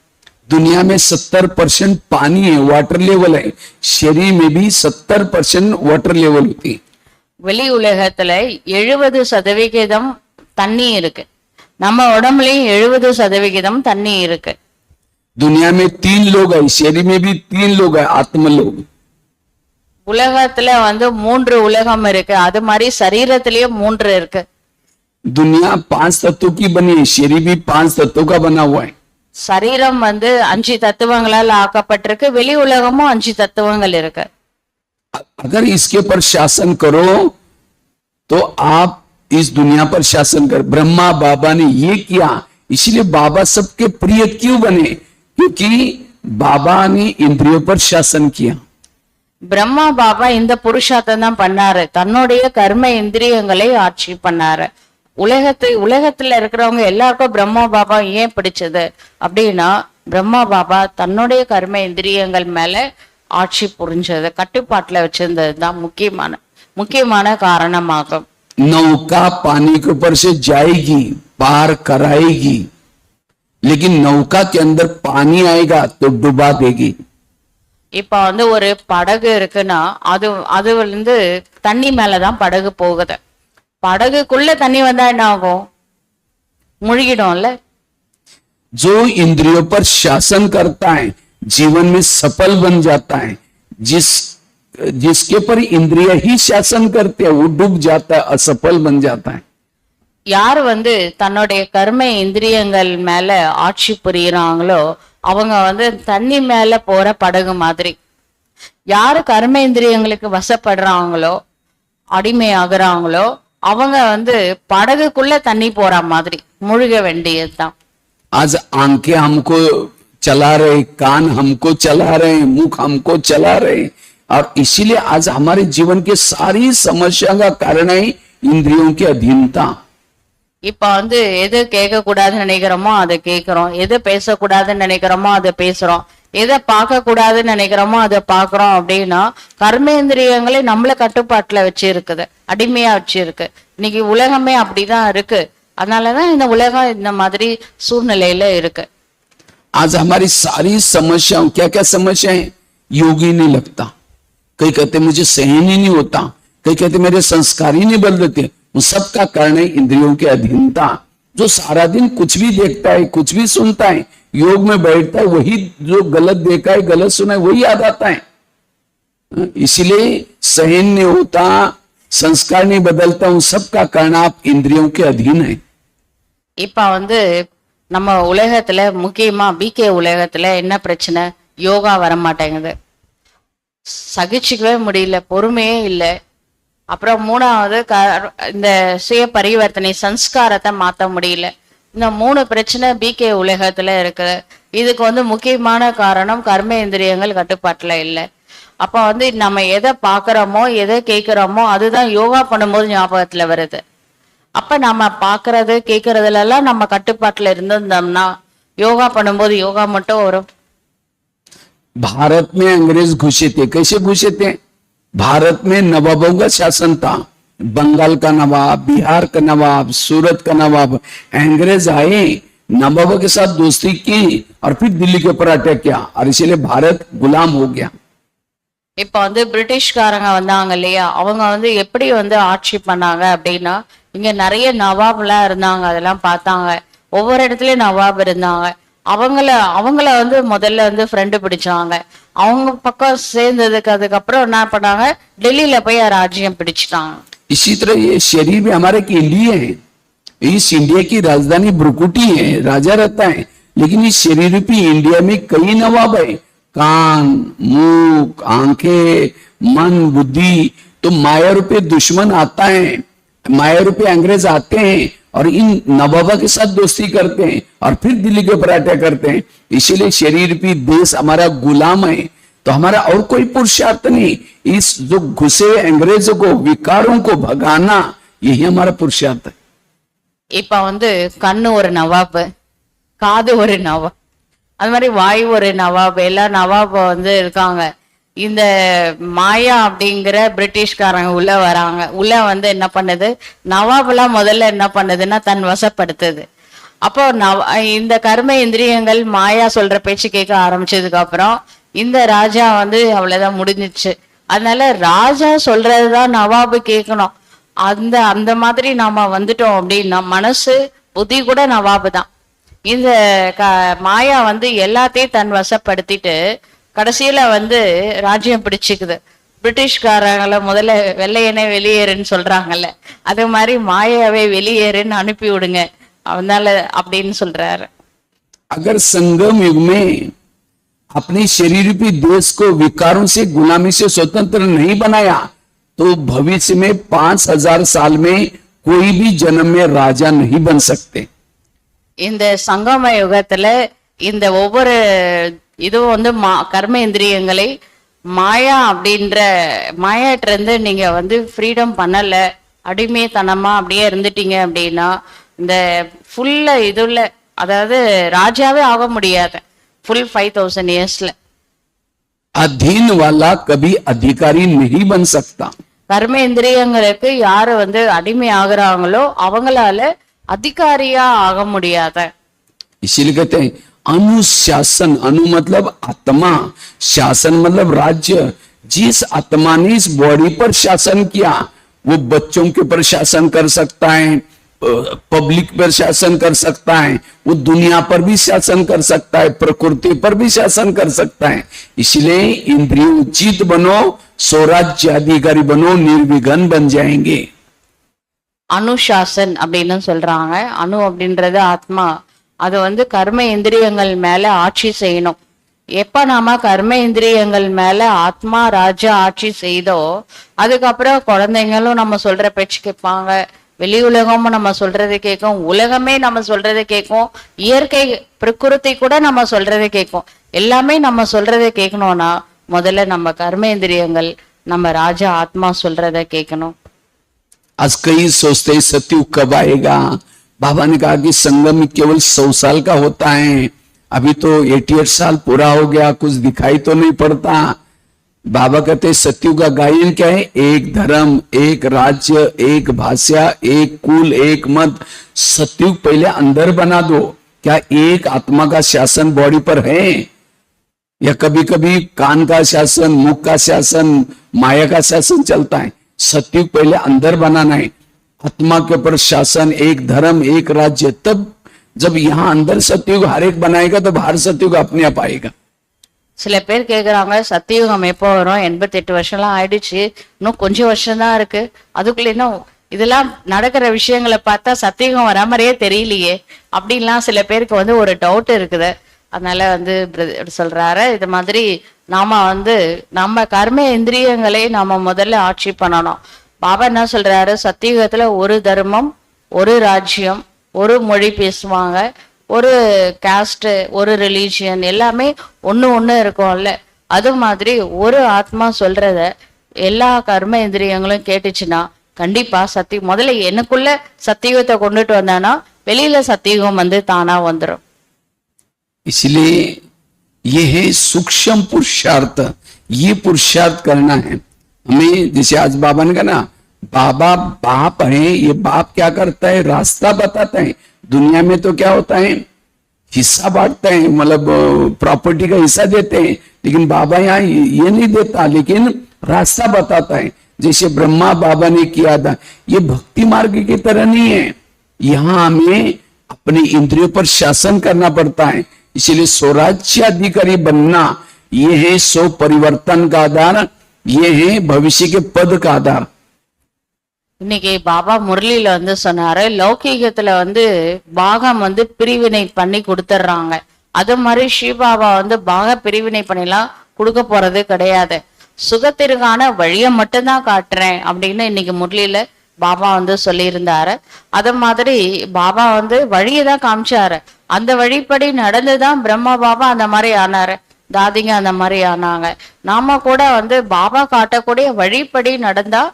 दुनिया में 70% पानी है, वाटर लेवल है, शरीर में भी 70% वाटर लेवल होती है। வெளி உலகத்துல 70% தண்ணி இருக்கு, நம்ம உடம்புலயும் 70% தண்ணி இருக்கு. दुनिया में 3 लोग है, शरीर में भी 3 लोग है, आत्म लोग। உலகத்துல 3 உலகம் இருக்கு, அது மாதிரி சரீரத்திலயும் 3 இருக்கு. दुनिया 5 तत्वों की बनी है, शरीर भी 5 तत्वों का बना हुआ है। சரீரம் வந்து 5 தத்துவங்களால் ஆக்கப்பட்டிருக்கு, வெளி உலகமும் 5 தத்துவங்கள் இருக்கு. अगर इसके ऊपर शासन करो तो आप इस दुनिया पर शासन कर। ब्रह्मा बाबा ने ये किया, इसलिए बाबा सबके प्रिय क्यों बने? क्योंकि बाबा ने इंद्रियों पर शासन किया। பிரம்மா பாபா இந்த புருஷார்த்தம் தான் பண்ணாரு, தன்னுடைய கர்ம இந்திரியங்களை ஆட்சி பண்ணாரு. உலகத்துல இருக்கிறவங்க எல்லாருக்கும் பிரம்மா பாபா ஏன் பிடிச்சது அப்படின்னா, பிரம்மா பாபா தன்னுடைய கர்ம இந்திரியங்கள் மேல ஆட்சி புரிஞ்சது, கட்டுப்பாட்டுல வச்சிருந்தது தான் முக்கியமான காரணமாகும். नौका पानी के ऊपर से जाएगी, पार कराएगी, लेकिन नौका के अंदर पानी आएगा तो डुबा देगी। இப்ப வந்து ஒரு படகு இருக்குன்னா அது வந்து தண்ணி மேலதான் படகு போகுது. படகுக்குள்ள தண்ணி வந்தா என்ன ஆகும்? முழுகிடும்ல. जो इंद्रियों पर शासन करता है जीवन में सफल बन जाता है। जिसके पर इंद्रिय ही शासन करते हैं वो डूब जाता है, असफल बन जाता है। யார் வந்து தன்னுடைய கர்ம இந்திரியங்கள் மேல ஆட்சி புரியுறாங்களோ அவங்க வந்து தண்ணி மேல போற படகு மாதிரி. யாரு கர்ம இந்திரியங்களுக்கு வசப்படுறாங்களோ, அடிமை ஆகுறாங்களோ, அவங்க வந்து படகுக்குள்ள தண்ணி போற மாதிரி முழுக வேண்டியதுதான். आज आंखें हमको चला रहे, कान हमको चला रहे, मुख हमको चला रहे, और इसीलिए आज हमारे जीवन के सारी समस्या का कारण है इंद्रियों की अधीनता। இப்ப வந்து எது கேட்க கூடாதுன்னு நினைக்கிறோமோ அதை கேட்கிறோம், எது பேசக்கூடாதுன்னு நினைக்கிறோமோ அதை பேசுறோம், எதை பார்க்க கூடாதுன்னு நினைக்கிறோமோ அதை பாக்குறோம். அப்படின்னா கர்மேந்திரியங்களை நம்மள கட்டுப்பாட்டுல வச்சு இருக்குது, அடிமையா வச்சு இருக்கு. இன்னைக்கு உலகமே அப்படிதான் இருக்கு. அதனாலதான் இந்த உலகம் இந்த மாதிரி சூழ்நிலையில இருக்கு. आज हमारी सारी समस्याओं, क्या क्या समस्या है? योग ही नहीं लगता, कई कहते मुझे सहन ही नहीं होता, कई कहते मेरे संस्कार ही नहीं बदलते। उन सबका कारण है इंद्रियों की अधीनता। जो सारा दिन कुछ भी देखता है, कुछ भी सुनता है, योग में बैठता है, वही जो गलत देखा है, गलत सुना है, वही याद आता है। इसलिए सहन नहीं होता, संस्कार नहीं बदलता, उन सबका कारण आप इंद्रियों के अधीन है। இப்ப வந்து நம்ம உலகத்துல முக்கியமா பிகே உலகத்துல என்ன பிரச்சனை? யோகா வர மாட்டேங்குது, சகிச்சுக்கவே முடியல, பொறுமையே இல்லை. அப்புறம் மூணாவது இந்த சுய பரிவர்த்தனை சம்ஸ்காரத்தை மாத்த முடியல. இந்த 3 பிரச்சனை பிகே உலகத்துல இருக்குது. இதுக்கு வந்து முக்கியமான காரணம் கர்மேந்திரியங்கள் கட்டுப்பாட்டுல இல்லை. அப்ப வந்து நம்ம எதை பாக்குறோமோ, எதை கேட்கிறோமோ அதுதான் யோகா பண்ணும்போது ஞாபகத்துல வருது. அப்ப நம்ம பாக்குறது கேட்கறதுல எல்லாம் நம்ம கட்டுப்பாட்டுல இருந்திருந்தோம்னா யோகா பண்ணும்போது யோகா மட்டும் வரும். भारत में अंग्रेज घुसे थे, कैसे घुसे थे? भारत में नवाबों का शासन था, बंगाल का नवाब, बिहार का नवाब, सूरत का नवाब। अंग्रेज आए, नवाबों के साथ दोस्ती की और फिर दिल्ली के ऊपर अटैक किया, और इसीलिए भारत गुलाम हो गया। இப்ப வந்து பிரிட்டிஷ்காரங்க வந்தாங்க இல்லையா, அவங்க வந்து எப்படி வந்து ஆட்சி பண்ணாங்க அப்படின்னா, இங்க நிறைய நவாப் எல்லாம் இருந்தாங்க, அதெல்லாம் பார்த்தாங்க. ஒவ்வொரு இடத்துலயும் நவாப் இருந்தாங்க. அவங்கள வந்து முதல்ல வந்து ஃப்ரெண்டு பிடிச்சாங்க. அவங்க பக்கம் சேர்ந்ததுக்கு அதுக்கப்புறம் என்ன பண்ணாங்க, டெல்லியில போய் ராஜ்யம் பிடிச்சிட்டாங்க. इसी तरह ये शरीर भी हमारे के लिए है। इस इंडिया की राजधानी ब्रुकुटी है, राजा रहता है, लेकिन इस शरीर भी इंडिया में कई नवाब है। कान, मुख, आंखें, मन, बुद्धि, तो माया रूपी दुश्मन आता है, माया रूपी अंग्रेज आते हैं और इन नवाबा के साथ दोस्ती करते हैं और फिर दिल्ली के ऊपर अटैक करते हैं। इसीलिए शरीर भी देश हमारा गुलाम है। तो हमारा और कोई पुरुषार्थ नहीं, इस जो घुसे अंग्रेजों को, विकारों को भगाना, यही हमारा पुरुषार्थ है। இப்ப வந்து கண்ணு ஒரு நவாப், காது ஒரு நவாப், அது மாதிரி வாய் ஒரு நவாப், எல்லா நவாப் வந்து இருக்காங்க. இந்த மாயா அப்படிங்கிற பிரிட்டிஷ்காரங்க உள்ள வராங்க. உள்ள வந்து என்ன பண்ணுது, நவாபெல்லாம் முதல்ல என்ன பண்ணுதுன்னா தன் வசப்படுத்துது. அப்போ இந்த கர்ம இந்திரியங்கள் மாயா சொல்ற பேச்சு கேட்க ஆரம்பிச்சதுக்கு அப்புறம் இந்த ராஜா வந்து அவ்வளவுதான் முடிஞ்சிச்சு. அதனால ராஜா சொல்றதுதான் நவாபு கேட்கணும். அந்த மாதிரி நாம வந்துட்டோம் அப்படின்னா மனசு புத்தி கூட நவாபு தான். இந்த மாயா வந்து எல்லாத்தையும் தன் வசப்படுத்திட்டு கடைசியில வந்து ராஜ்யம் பிடிச்சுக்குது. பிரிட்டிஷ்காரங்கள முதல்ல வெள்ளையனே வெளியேறுன்னு சொல்றாங்கல்ல, அது மாதிரி மாயாவே வெளியேறுன்னு அனுப்பி விடுங்க, அதனால அப்படின்னு சொல்றாரு. अगर संगम युग में अपने शरीर रूपी देश को विकारों से गुलामी से स्वतंत्र नहीं बनाया तो भविष्य में 5000 साल में कोई भी जन्म में राजा नहीं बन सकते। இந்த சங்கம யுகத்துல இந்த ஒவ்வொரு இதுவும் வந்து கர்ம இந்திரியங்களை மாயா அப்படின்ற மாயாட்ட இருந்து நீங்க வந்து ஃப்ரீடம் பண்ணல, அடிமைத்தனமா அப்படியே இருந்துட்டீங்க அப்படின்னா இந்த ஃபுல்ல இதுல அதாவது ராஜாவே ஆக முடியாது ஃபுல் 5000 இயர்ஸ்ல। अधीन वाला कभी अधिकारी नहीं बन सकता। கர்ம இந்திரியங்களுக்கு யாரு வந்து அடிமை ஆகுறாங்களோ அவங்களால அதிகாரியா ஆக முடியாத। इसीलिए कहते हैं अनुशासन, अनु मतलब आत्मा, शासन मतलब राज्य। जिस आत्मा ने इस बॉडी पर शासन किया वो बच्चों के ऊपर शासन कर सकता है, पब्लिक पर शासन कर सकता है, वो दुनिया पर भी शासन कर सकता है, प्रकृति पर भी शासन कर सकता है। इसलिए इंद्रिय उचित बनो, स्वराज्य अधिकारी बनो, निर्विघ्न बन जाएंगे। அனுசாசன் அப்படின்னு சொல்றாங்க। அணு அப்படின்றது ஆத்மா, அது வந்து கர்ம இந்திரியங்கள் மேல ஆட்சி செய்யணும்। எப்ப நாம கர்ம இந்திரியங்கள் மேல ஆத்மா ராஜா ஆட்சி செய்தோ அதுக்கப்புறம் குழந்தைங்களும் நம்ம சொல்ற பேச்சு கேட்பாங்க, வெளி உலகமும் நம்ம சொல்றது கேட்கும், உலகமே நம்ம சொல்றதை கேட்கும், இயற்கை பிரகிருதி கூட நம்ம சொல்றதை கேட்கும்। எல்லாமே நம்ம சொல்றதை கேட்கணும்னா முதல்ல நம்ம கர்மேந்திரியங்கள் நம்ம ராஜா ஆத்மா சொல்றதை கேட்கணும்। आज कई सोचते हैं सत्युग कब आएगा। बाबा ने कहा कि संगम केवल 100 साल का होता है, अभी तो 88 साल पूरा हो गया, कुछ दिखाई तो नहीं पड़ता। बाबा कहते सत्युग का गायन क्या है? एक धर्म, एक राज्य, एक भाषा, एक कुल, एक मत। सत्युग पहले अंदर बना दो। क्या एक आत्मा का शासन बॉडी पर है? या कभी कभी कान का शासन, मुख का शासन, माया का शासन चलता है। सत्युग पहले अंदर बनाना है, आत्मा के ऊपर शासन, एक धर्म, एक राज्य। तब जब यहाँ अंदर सत्युग हर एक बनाएगा तो बाहर सत्युग अपने आप आएगा। சில பேர் கேக்குறாங்க சத்தியுகம் எப்போ வரும்? 88 வருஷம்லாம் ஆயிடுச்சு, இன்னும் கொஞ்சம் வருஷம் தான் இருக்கு, அதுக்குள்ள இன்னும் இதெல்லாம் நடக்கிற விஷயங்களை பார்த்தா சத்தியுகம் வர மாதிரியே தெரியலையே அப்படின்லாம் சில பேருக்கு வந்து ஒரு டவுட் இருக்குது। அதனால வந்து சொல்றாரு இது மாதிரி நாம வந்து நம்ம கர்ம இந்திரியங்களை நாம முதல்ல ஆட்சி பண்ணணும்। பாபா என்ன சொல்றாரு? சத்தியுகத்துல ஒரு தர்மம், ஒரு ராஜ்யம், ஒரு மொழி பேசுவாங்க, ஒரு காஸ்ட், ஒரு ரிலீஜியன், எல்லாமே ஒண்ணு இருக்கும்ல। அது மாதிரி ஒரு ஆத்மா சொல்றத எல்லா கர்ம இந்திரியங்களும் கேட்டுச்சுன்னா கண்டிப்பா முதல்ல எனக்குள்ள சத்தியுகத்தை கொண்டுட்டு வந்தானா வெளியில சத்தியுகம் வந்து தானா வந்துடும்। इसलिए ये है सूक्ष्म पुरुषार्थ, ये पुरुषार्थ करना है हमें। जैसे आज बाबा ने कहा ना, बाबा बाप है, ये बाप क्या करता है? रास्ता बताता है। दुनिया में तो क्या होता है? हिस्सा बांटते हैं, मतलब प्रॉपर्टी का हिस्सा देते हैं, लेकिन बाबा यहाँ ये नहीं देता, लेकिन रास्ता बताता है। जैसे ब्रह्मा बाबा ने किया था, ये भक्ति मार्ग की तरह नहीं है। यहाँ हमें अपने इंद्रियों पर शासन करना पड़ता है। इसलिए स्वराज्य अधिकारी बनना ये है सो परिवर्तन का आधार, ये है भविष्य के पद का आधार। இன்னைக்கு பாபா முரளியில வந்து சொன்னாரு, லௌகீகத்துல வந்து பாகம் வந்து பிரிவினை பண்ணி கொடுத்துட்றாங்க, அது மாதிரி ஸ்ரீபாபா வந்து பாக பிரிவினை பண்ணிலாம் கொடுக்க போறது கிடையாது, சுகத்திற்கான வழியை மட்டும்தான் காட்டுறேன் அப்படின்னு இன்னைக்கு முரளியில பாபா வந்து சொல்லியிருந்தாரு। அது மாதிரி பாபா வந்து வழியை தான் காமிச்சாரு, அந்த வழிப்படி நடந்துதான் பிரம்மா பாபா அந்த மாதிரி ஆனாரு, தாதிங்க அந்த மாதிரி ஆனாங்க। நாம கூட வந்து பாபா காட்டக்கூடிய वழிப்படி நடந்தா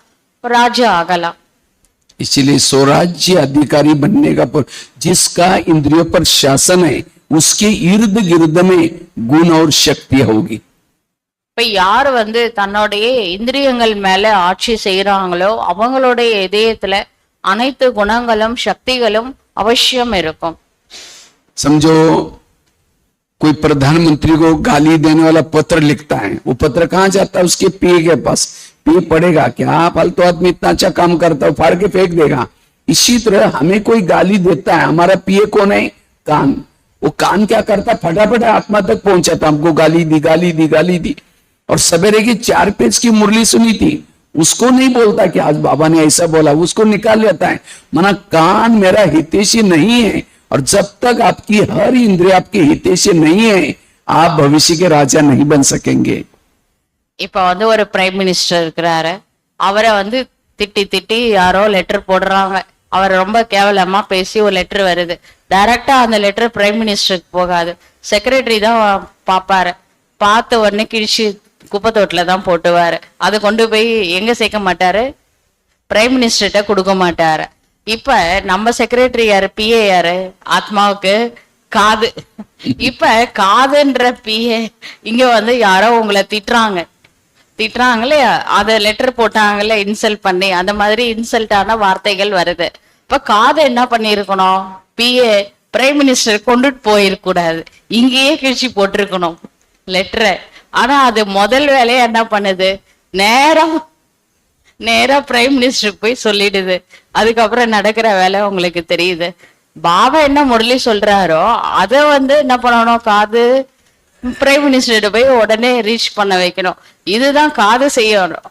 ராஜா ஆகலாம்। इसलिए स्वराज्य अधिकारी बनने का जिसका इंद्रियों पर शासन है उसके इर्द गिर्द में गुण और शक्ति होगी। இப்ப யார் வந்து தன்னுடைய இந்திரியங்கள் மேல ஆட்சி செய்யறாங்களோ அவங்களுடைய இதயத்துல அனைத்து குணங்களும் சக்திகளும் அவசியம் இருக்கும்। समझो कोई प्रधानमंत्री को गाली देने वाला पत्र लिखता है, वो पत्र कहाँ जाता है? उसके पीए के पास। पीए पढ़ेगा क्या? फालतू आदमी इतना अच्छा काम करता है, फाड़ के फेंक देगा। इसी तरह हमें कोई गाली देता है, हमारा पीए कौन है? कान। वो कान क्या करता? फटाफट आत्मा तक पहुंचाता, हमको गाली दी, गाली दी, गाली दी। और सवेरे की 4 पेज की मुरली सुनी थी, उसको नहीं बोलता कि आज बाबा ने ऐसा बोला, उसको निकाल लेता है। माना कान मेरा हितैषी नहीं है और जब तक आपकी हर इंद्रिय आपके हितैषी नहीं है, आप भविष्य के राजा नहीं बन सकेंगे। இப்ப வந்து ஒரு பிரைம் மினிஸ்டர் இருக்கிறாரு, அவரை வந்து திட்டி திட்டி யாரோ லெட்டர் போடுறாங்க, அவர் ரொம்ப கேவலமா பேசி ஒரு லெட்டர் வருது. டைரக்டா அந்த லெட்டர் பிரைம் மினிஸ்டருக்கு போகாது, செக்ரட்டரி தான் பாப்பாரு. பார்த்த உடனே கிழிச்சு குப்பை தொட்டில தான் போட்டுவாரு. அதை கொண்டு போய் எங்க சேர்க்க மாட்டாரு, பிரைம் மினிஸ்டர்கிட்ட கொடுக்க மாட்டாரு. இப்ப நம்ம செக்ரட்டரி யாரு, பிஏ யாரு, ஆத்மாவுக்கு காது. இப்ப காதுன்ற பிஏ இங்க வந்து யாரோ உங்களை திட்டுறாங்களே, அத லெட்டர் போட்டாங்கல்ல இன்சல்ட் பண்ணி, அந்த மாதிரி இன்சல்ட்டான வார்த்தைகள் வருது. இப்ப காதை என்ன பண்ணிருக்கணும், பிஏ பிரைம் மினிஸ்டர் கொண்டுட்டு போயிருக்க கூடாது, இங்கேயே கிழிச்சு போட்டிருக்கணும் லெட்டரை. ஆனா அது முதல் வேலையை என்ன பண்ணுது, நேரா பிரைம் மினிஸ்டருக்கு போய் சொல்லிடுது. அதுக்கப்புறம் நடக்கிற வேலை உங்களுக்கு தெரியுது. பாபா என்ன முரளி சொல்றாரோ அதை வந்து என்ன பண்ணணும், காது பிரைம் மினிஸ்டர் போய் உடனே ரீச் பண்ண வைக்கணும். இதுதான் காது செய்யணும்.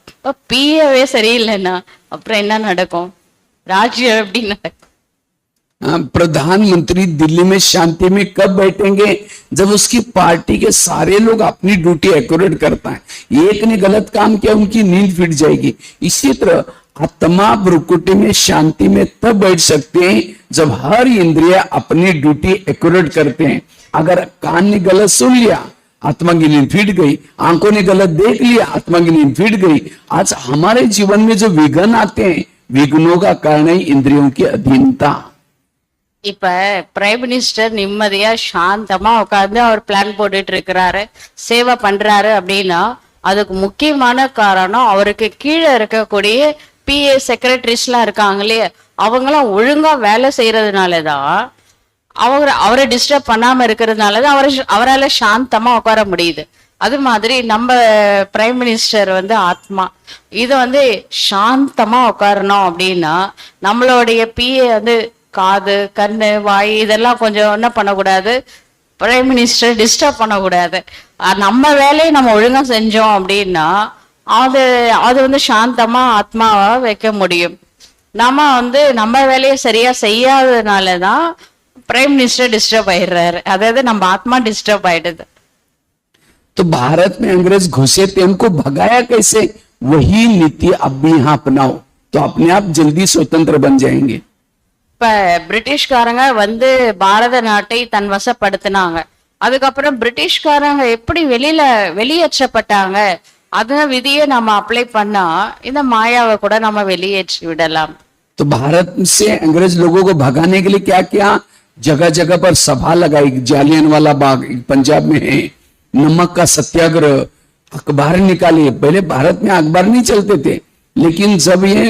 பிஏவே சரியில்லைன்னா அப்புறம் என்ன நடக்கும், ராஜ்யம் எப்படி நடக்கும்? प्रधानमंत्री दिल्ली में शांति में कब बैठेंगे, जब उसकी पार्टी के सारे लोग अपनी ड्यूटी एक्यूरेट करता है। एक ने गलत काम किया, उनकी नींद फिट जाएगी। इसी तरह आत्मा भ्रुकुटी में शांति में तब बैठ सकते हैं जब हर इंद्रिय अपनी ड्यूटी एक्यूरेट करते हैं। अगर कान ने गलत सुन लिया, आत्मा की नींद फिट गई, आंखों ने गलत देख लिया, आत्मा की नींद फिट गई। आज हमारे जीवन में जो विघ्न आते हैं, विघ्नों का कारण है इंद्रियों की अधीनता। இப்ப பிரைம் மினிஸ்டர் நிம்மதியா சாந்தமா உட்கார்ந்து அவர் பிளான் போட்டுட்டு இருக்கிறாரு, சேவை பண்றாரு அப்படின்னா அதுக்கு முக்கியமான காரணம் அவருக்கு கீழே இருக்கக்கூடிய பிஏ செக்ரட்டரிஸ் எல்லாம் இருக்காங்களே, அவங்களாம் ஒழுங்கா வேலை செய்யறதுனாலதான், அவரை டிஸ்டர்ப் பண்ணாம இருக்கிறதுனாலதான் அவரால் சாந்தமா உட்கார முடியுது. அது மாதிரி நம்ம பிரைம் மினிஸ்டர் வந்து ஆத்மா, இது வந்து சாந்தமா உட்காரணும் அப்படின்னா நம்மளுடைய பிஏ வந்து காது, கண்ணு, வாய் இதெல்லாம் கொஞ்சம் என்ன பண்ணக்கூடாது, பிரைம் மினிஸ்டர் டிஸ்டர்ப் பண்ணக்கூடாது. நம்ம வேலையை நம்ம ஒழுங்கா செஞ்சோம் அப்படின்னா அது வந்து சாந்தமா ஆத்மாவா வைக்க முடியும். நம்ம வந்து நம்ம வேலையை சரியா செய்யாததுனாலதான் பிரைம் மினிஸ்டர் டிஸ்டர்ப் ஆயிடுறாரு, அதாவது நம்ம ஆத்மா டிஸ்டர்ப் ஆயிடுது. तो भारत में अंग्रेज घुसे थे, उनको भगाया कैसे, वही नीति अब भी यहाँ अपनाओ तो अपने आप जल्दी स्वतंत्र बन जाएंगे। இப்ப பிரிட்டிஷ்காரங்க வந்து பாரத நாட்டை தன் வசப்படுத்தினாங்க. அதுக்கப்புறம் பிரிட்டிஷ்காரங்க எப்படி வெளியேற்றப்பட்டாங்க, அந்த விதியை நம்ம அப்ளை பண்ணா இந்த மாயாவை கூட நம்ம வெளியேற்றி விடலாம். तो भारत से अंग्रेज लोगों को भगाने के लिए क्या किया, जगह जगह पर सभा लगाई। जालियनवाला बाग पंजाब में है, नमक का सत्याग्रह, अखबार निकाले। पहले भारत में अखबार नहीं चलते थे, लेकिन जब ये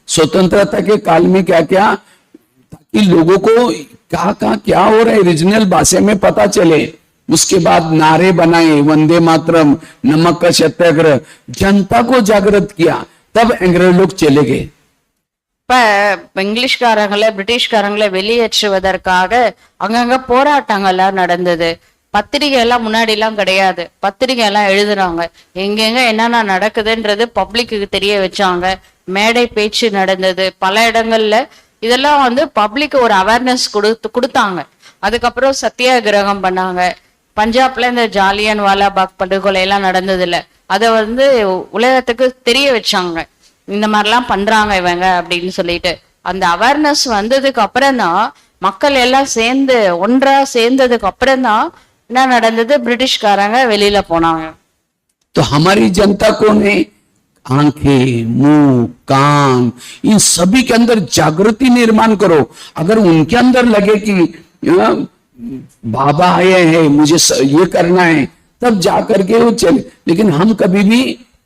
स्वतंत्रता के काल में क्या किया, ताकि लोगों को कहाँ क्या हो रहा है रीजनल भाषा में पता चले। उसके बाद नारे बनाए, वंदे मातरम, नमक का सत्याग्रह, जनता को जागृत किया, तब अंग्रेज लोग चले गए। இப்ப இங்கிலீஷ்காரங்களை பிரிட்டிஷ்காரங்களை வெளியேற்றுவதற்காக அங்கங்க போராட்டங்கள்லாம் நடந்தது. பத்திரிகை எல்லாம் முன்னாடி எல்லாம் கிடையாது, பத்திரிகை எல்லாம் எழுதுனாங்க, எங்கெங்க என்னென்ன நடக்குதுன்றது பப்ளிக்கு தெரிய வச்சாங்க. மேடை பேச்சு நடந்தது பல இடங்கள்ல, இதெல்லாம் வந்து பப்ளிக் ஒரு அவேர்னஸ் கொடுத்தாங்க. அதுக்கப்புறம் சத்தியாகிரகம் பண்ணாங்க. பஞ்சாப்ல இந்த ஜாலியன் வாலா பாக் படுகொலை எல்லாம் நடந்தது இல்ல, அதை வந்து உலகத்துக்கு தெரிய வச்சாங்க, இந்த மாதிரிலாம் பண்றாங்க இவங்க அப்படின்னு சொல்லிட்டு. அந்த அவேர்னஸ் வந்ததுக்கு அப்புறம் தான் மக்கள் எல்லாம் ஒன்றா சேர்ந்ததுக்கு அப்புறம் தான் என்ன நடந்தது, பிரிட்டிஷ்காரங்க வெளியில போனாங்க. तो हमारी जनता को ने आंखें, मुंह, कान, इन सभी के अंदर जागृति निर्माण करो। अगर उनके अंदर लगे कि बाबा आए हैं, मुझे ये करना है, तब जाकर के वो चले। लेकिन हम कभी भी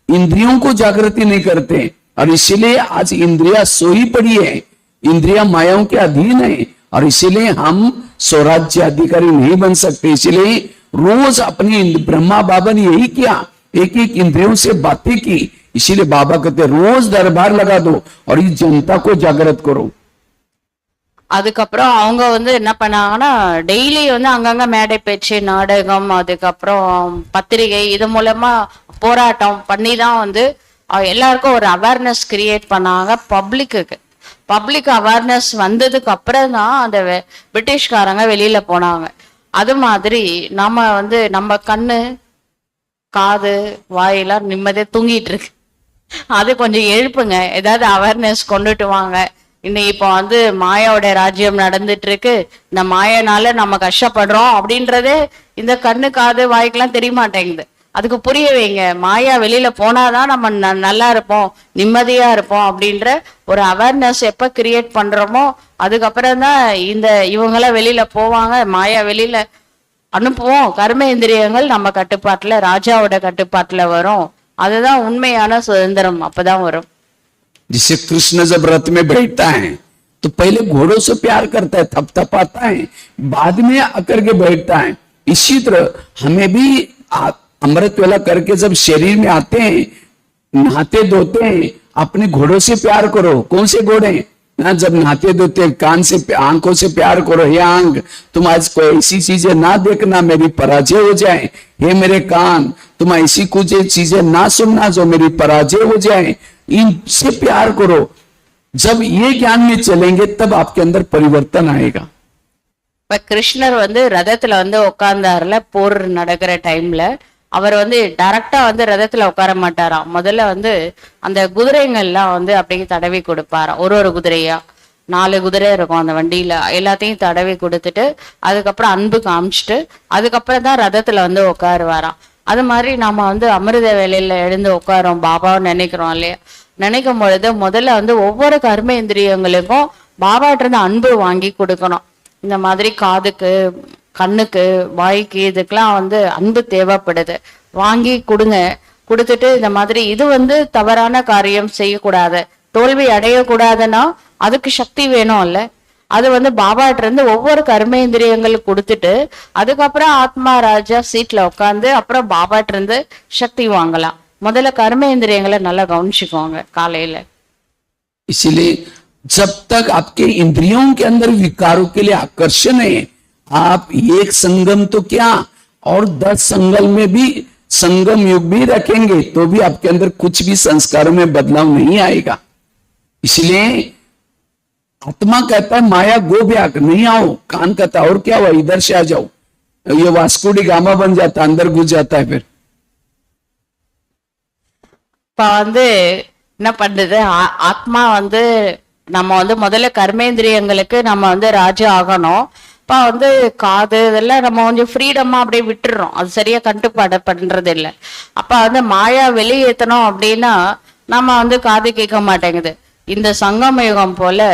इंद्रियों को जागृति नहीं करते, और इसीलिए आज इंद्रिया सोई पड़ी है, इंद्रिया मायाओं के अधीन है, और इसीलिए हम स्वराज्य अधिकारी नहीं बन सकते। इसलिए रोज अपनी ब्रह्मा बाबा ने यही किया, एक एक इंद्रियों से बातें की। इसीलिए बाबा कहते रोज दरबार लगा दो और इस जनता को जागृत करो। அதுக்கப்புறம் அவங்க வந்து என்ன பண்ணாங்கன்னா டெய்லி வந்து அங்கங்க மேடை பேச்சு, நாடகம், அதுக்கப்புறம் பத்திரிகை, இது மூலமா போராட்டம் பண்ணி தான் வந்து எல்லாருக்கும் ஒரு அவேர்னஸ் கிரியேட் பண்ணாங்க. பப்ளிக் அவேர்னஸ் வந்ததுக்கு அப்புறம் தான் அந்த பிரிட்டிஷ்காரங்க வெளியில போனாங்க. அது மாதிரி நம்ம வந்து நம்ம கண்ணு காது வாயெல்லாம் நிம்மதியா தூங்கிட்டு இருக்கு, அது கொஞ்சம் எழுப்புங்க, ஏதாவது அவேர்னஸ் கொண்டுட்டு வாங்க. இன்னும் இப்போ வந்து மாயாவோட ராஜ்யம் நடந்துட்டு இருக்கு, இந்த மாயனால நம்ம கஷ்டப்படுறோம் அப்படின்றதே இந்த கண்ணு காது வாய்க்கெல்லாம் தெரிய மாட்டேங்குது. அதுக்கு புரிய வைங்க, மாயா வெளியில போனாதான் நம்ம நல்லா இருப்போம், நிம்மதியா இருப்போம் அப்படின்ற ஒரு அவேர்னஸ் எப்ப கிரியேட் பண்றோமோ அதுக்கப்புறம் தான் இந்த இவங்கெல்லாம் வெளியில போவாங்க, மாயா வெளியில அனுப்புவோம், கர்மேந்திரியங்கள் நம்ம கட்டுப்பாட்டுல ராஜாவோட கட்டுப்பாட்டுல வரும். அதுதான் உண்மையான சுதந்திரம், அப்பதான் வரும். जिसे कृष्ण जब रथ में बैठता है तो पहले घोड़ों से प्यार करता है, थपथपाता है, बाद में आकर के बैठता है। इसी तरह हमें भी अमृत वेला करके जब शरीर में आते हैं, नहाते धोते हैं, अपने घोड़ों से प्यार करो। कौन से घोड़े ना, जब नहाते धोते कान से आंखों से प्यार करो, हे आंख तुम आज कोई ऐसी चीजें ना देखना मेरी पराजय हो जाए, हे मेरे कान तुम ऐसी कुछ चीजें ना सुनना जो मेरी पराजय हो जाए, इनसे प्यार करो। जब ये ज्ञान में चलेंगे तब आपके अंदर परिवर्तन आएगा। இப்ப கிருஷ்ணர் வந்து ரதத்துல வந்து உட்கார்ந்தாருல, போர் நடக்கிற டைம்ல அவர் வந்து டைரக்டா வந்து ரதத்துல உட்கார மாட்டாராம். முதல்ல வந்து அந்த குதிரைங்கள்லாம் வந்து அப்படியே தடவி கொடுப்பாராம், ஒரு ஒரு குதிரையா 4 குதிரை இருக்கும் அந்த வண்டியில, எல்லாத்தையும் தடவி கொடுத்துட்டு அதுக்கப்புறம் அன்பு காமிச்சிட்டு அதுக்கப்புறம் தான் ரதத்துல வந்து உட்காருவாராம். அது மாதிரி நாம வந்து அமிர்த வேலையில எழுந்து உட்காரோம், பாபாவை நினைக்கிறோம் இல்லையா, நினைக்கும் பொழுது முதல்ல வந்து ஒவ்வொரு கர்மேந்திரியங்களுக்கும் பாபாட்ட இருந்து அன்பு வாங்கி கொடுக்கணும். இந்த மாதிரி காதுக்கு கண்ணுக்கு வாய்க்கு இதுக்கெல்லாம் வந்து அன்பு தேவைப்படுது, வாங்கி கொடுங்க. கொடுத்துட்டு இந்த மாதிரி இது வந்து தவறான காரியம் செய்யக்கூடாது, தோல்வி அடையக்கூடாதுன்னா அதுக்கு சக்தி வேணும் இல்ல, அது வந்து பாபாட்ட இருந்து ஒவ்வொரு கர்மேந்திரியங்கள் கொடுத்துட்டு அதுக்கப்புறம் ஆத்மா ராஜா சீட்ல உட்காந்து அப்புறம் பாபாட்ட இருந்து சக்தி வாங்கலாம். முதல்ல கர்மேந்திரியங்களை நல்லா கவனிச்சுக்கோங்க காலையில. इसलिए जब तक आपके इंद्रियों के अंदर विकारों के लिए आकर्षण है, आप एक संगम तो क्या और 10 संगम में भी संगम युग भी रखेंगे तो भी आपके अंदर कुछ भी संस्कारों में बदलाव नहीं आएगा। इसलिए आत्मा कहता है माया गो ब्याक नहीं आओ, कान कहता और क्या हुआ इधर से आ जाओ, ये वास्को डी गामा बन जाता है, अंदर घुस जाता है। फिर இப்ப வந்து என்ன பண்ணுது, ஆத்மா வந்து நம்ம வந்து முதல்ல கர்மேந்திரியங்களுக்கு நம்ம வந்து ராஜா ஆகணும். இப்ப வந்து காது இதெல்லாம் நம்ம கொஞ்சம் ஃப்ரீடமா அப்படியே விட்டுறோம், அது சரியா கட்டுப்பாடு பண்றது இல்லை. அப்ப வந்து மாயா வெளியேற்றணும் அப்படின்னா நம்ம வந்து காது கேட்க மாட்டேங்குது. இந்த சங்கம யுகம் போல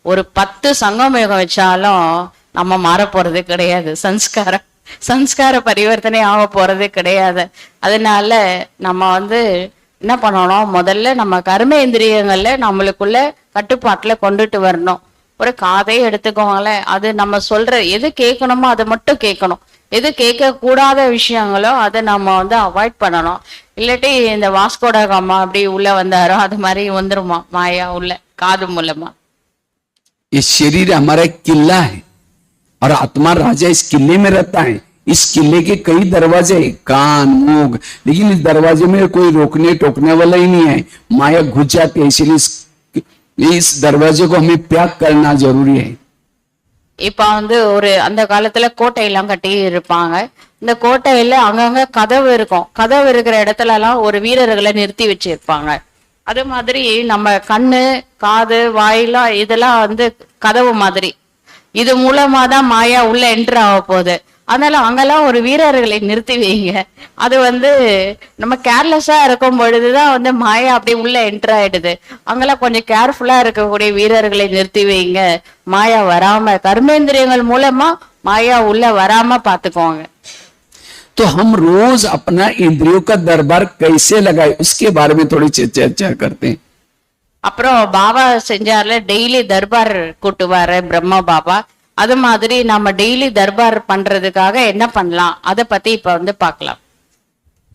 ஒரு 10 சங்கம யுகம் வச்சாலும் நம்ம மாற போறது கிடையாது, சம்ஸ்கார பரிவர்த்தனை ஆக போறது கிடையாது. அதனால நம்ம வந்து என்ன பண்ணணும், முதல்ல நம்ம கர்மேந்திரியங்கள்ல நம்மளுக்குள்ள கட்டுப்பாட்டுல கொண்டுட்டு வரணும். ஒரு காதை எடுத்துக்கோங்களேன், அது நம்ம சொல்ற எது கேட்கணுமோ அதை மட்டும் கேட்கணும், எது கேட்க கூடாத விஷயங்களோ அதை நம்ம வந்து அவாய்ட் பண்ணணும். இல்லாட்டி இந்த வாஸ்கோட காமா அப்படி உள்ள வந்தாரோ அது மாதிரி வந்துருமா மாயா உள்ள காது மூலமா. ये शरीर हमारा एक किला है और आत्मा राजा इस किले में रहता है। इस किले के कई दरवाजे, कान मुंह, लेकिन इस दरवाजे में कोई रोकने टोकने वाला ही नहीं है, माया घुस जाती है। इसलिए इस दरवाजे को हमें प्याग करना जरूरी है। இப்ப வந்து ஒரு அந்த காலத்துல கோட்டையெல்லாம் கட்டி இருப்பாங்க, இந்த கோட்டையில அங்கங்க கதவு இருக்கும், கதவு இருக்கிற இடத்துல எல்லாம் ஒரு வீரர்களை நிறுத்தி வச்சிருப்பாங்க. அது மாதிரி நம்ம கண்ணு காது வாயெல்லாம் இதெல்லாம் வந்து கதவு மாதிரி, இது மூலமா தான் மாயா உள்ள என்டர் ஆக போகுது. அதனால அங்கெல்லாம் ஒரு வீரர்களை நிறுத்தி வைங்க. அது வந்து நம்ம கேர்லெஸ்ஸா இருக்கும் பொழுதுதான் வந்து மாயா அப்படியே உள்ள என்டர் ஆயிடுது. அங்கெல்லாம் கொஞ்சம் கேர்ஃபுல்லா இருக்கக்கூடிய வீரர்களை நிறுத்தி வைங்க, மாயா வராம கர்மேந்திரியங்கள் மூலமா மாயா உள்ள வராம பாத்துக்கோங்க. तो हम रोज अपना इंद्रियों का दरबार कैसे लगाए उसके बारे में थोड़ी चर्चा करते हैं। அப்புறம் பாபா செஞ்சார்ல டெய்லி தர்பார் கூட்டுவாரு பிரம்மா பாபா, அது மாதிரி நம்ம டெய்லி தர்பார் பண்றதுக்காக என்ன பண்ணலாம் அதை பத்தி இப்ப வந்து பார்க்கலாம்.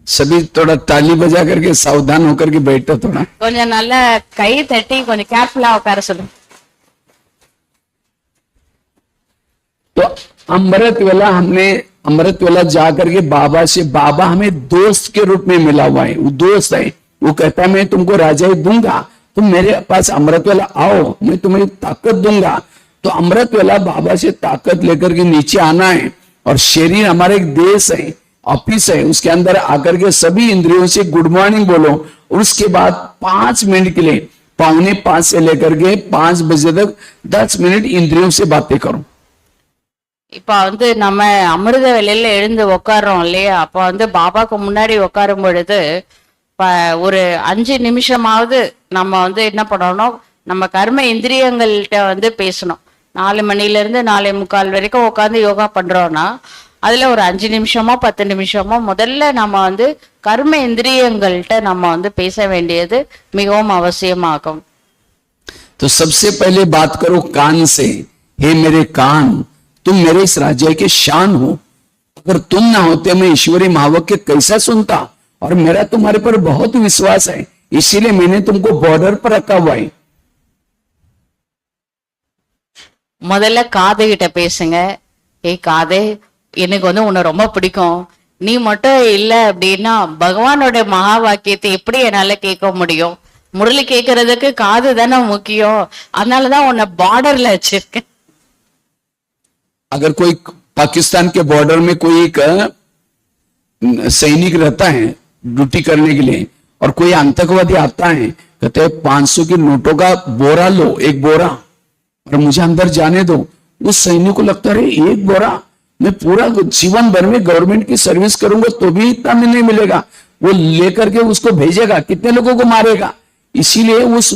सभी थोड़ा ताली बजा करके सावधान होकर के बैठो थोड़ा, கொஞ்சம் நல்லா கை தட்டி கொஞ்சம் கேர்ஃபுல்லா உட்கார சொல்லுங்க. तो अमृत वेला हमने अमृत वेला जाकर के बाबा से, बाबा हमें दोस्त के रूप में मिला हुआ है, वो दोस्त है, वो कहता है मैं तुमको राजाई दूंगा, तो तुम मेरे पास अमृत वेला आओ, मैं तुम्हें ताकत दूंगा। तो अमृत वेला बाबा से ताकत लेकर के नीचे आना है, और शरीर हमारे एक देश है, ऑफिस है, उसके अंदर आकर के सभी इंद्रियों से गुड मॉर्निंग बोलो, और उसके बाद 5 मिनट के लिए 4:45 से लेकर के 5 बजे तक 10 मिनट इंद्रियों से बातें करो। இப்ப வந்து நம்ம அமிர்த வேளையில எழுந்து உட்கார்றோம் இல்லையா, அப்ப வந்து பாபாக்கு முன்னாடி உட்காரும் பொழுது ஒரு 5 நிமிஷமாவது நம்ம வந்து என்ன பண்ணணும், நம்ம கர்ம இந்திரியங்கள்கிட்ட வந்து பேசணும். 4 மணில இருந்து 4:45 வரைக்கும் உட்காந்து யோகா பண்றோம்னா அதுல ஒரு 5 நிமிஷமோ 10 நிமிஷமோ முதல்ல நம்ம வந்து கர்ம இந்திரியங்கள்கிட்ட நம்ம வந்து பேச வேண்டியது மிகவும் அவசியமாகும். तो सबसे पहले बात करो कान से। हे मेरे कान, तुम मेरे इस राज्य के शान हो, अगर तुम ना होते मैं ईश्वरी महावाक्य कैसा सुनता, और मेरा तुम्हारे पर बहुत विश्वास है, इसीलिए मैंने तुमको बॉर्डर पर रखा हुआ है। முதல்ல காது கிட்ட பேசுங்க. ஏய் காதே, எனக்கு வந்து உன்னை ரொம்ப பிடிக்கும், நீ மட்டும் இல்ல அப்படின்னா பகவானோட மகா வாக்கியத்தை எப்படி என்னால கேட்க முடியும்? முரளி கேட்கறதுக்கு காது தானே முக்கியம், அதனாலதான் உன்னை பார்டர்ல வச்சிருக்கேன். अगर कोई पाकिस्तान के बॉर्डर में कोई एक सैनिक रहता है ड्यूटी करने के लिए, और कोई आतंकवादी आता है, कहते हैं 500 की नोटों का बोरा लो, एक बोरा, और मुझे अंदर जाने दो। उस सैनिक को लगता है एक बोरा, मैं पूरा जीवन भर में गवर्नमेंट की सर्विस करूंगा तो भी इतना में नहीं मिलेगा। वो लेकर के उसको भेजेगा, कितने लोगों को मारेगा। इसीलिए उस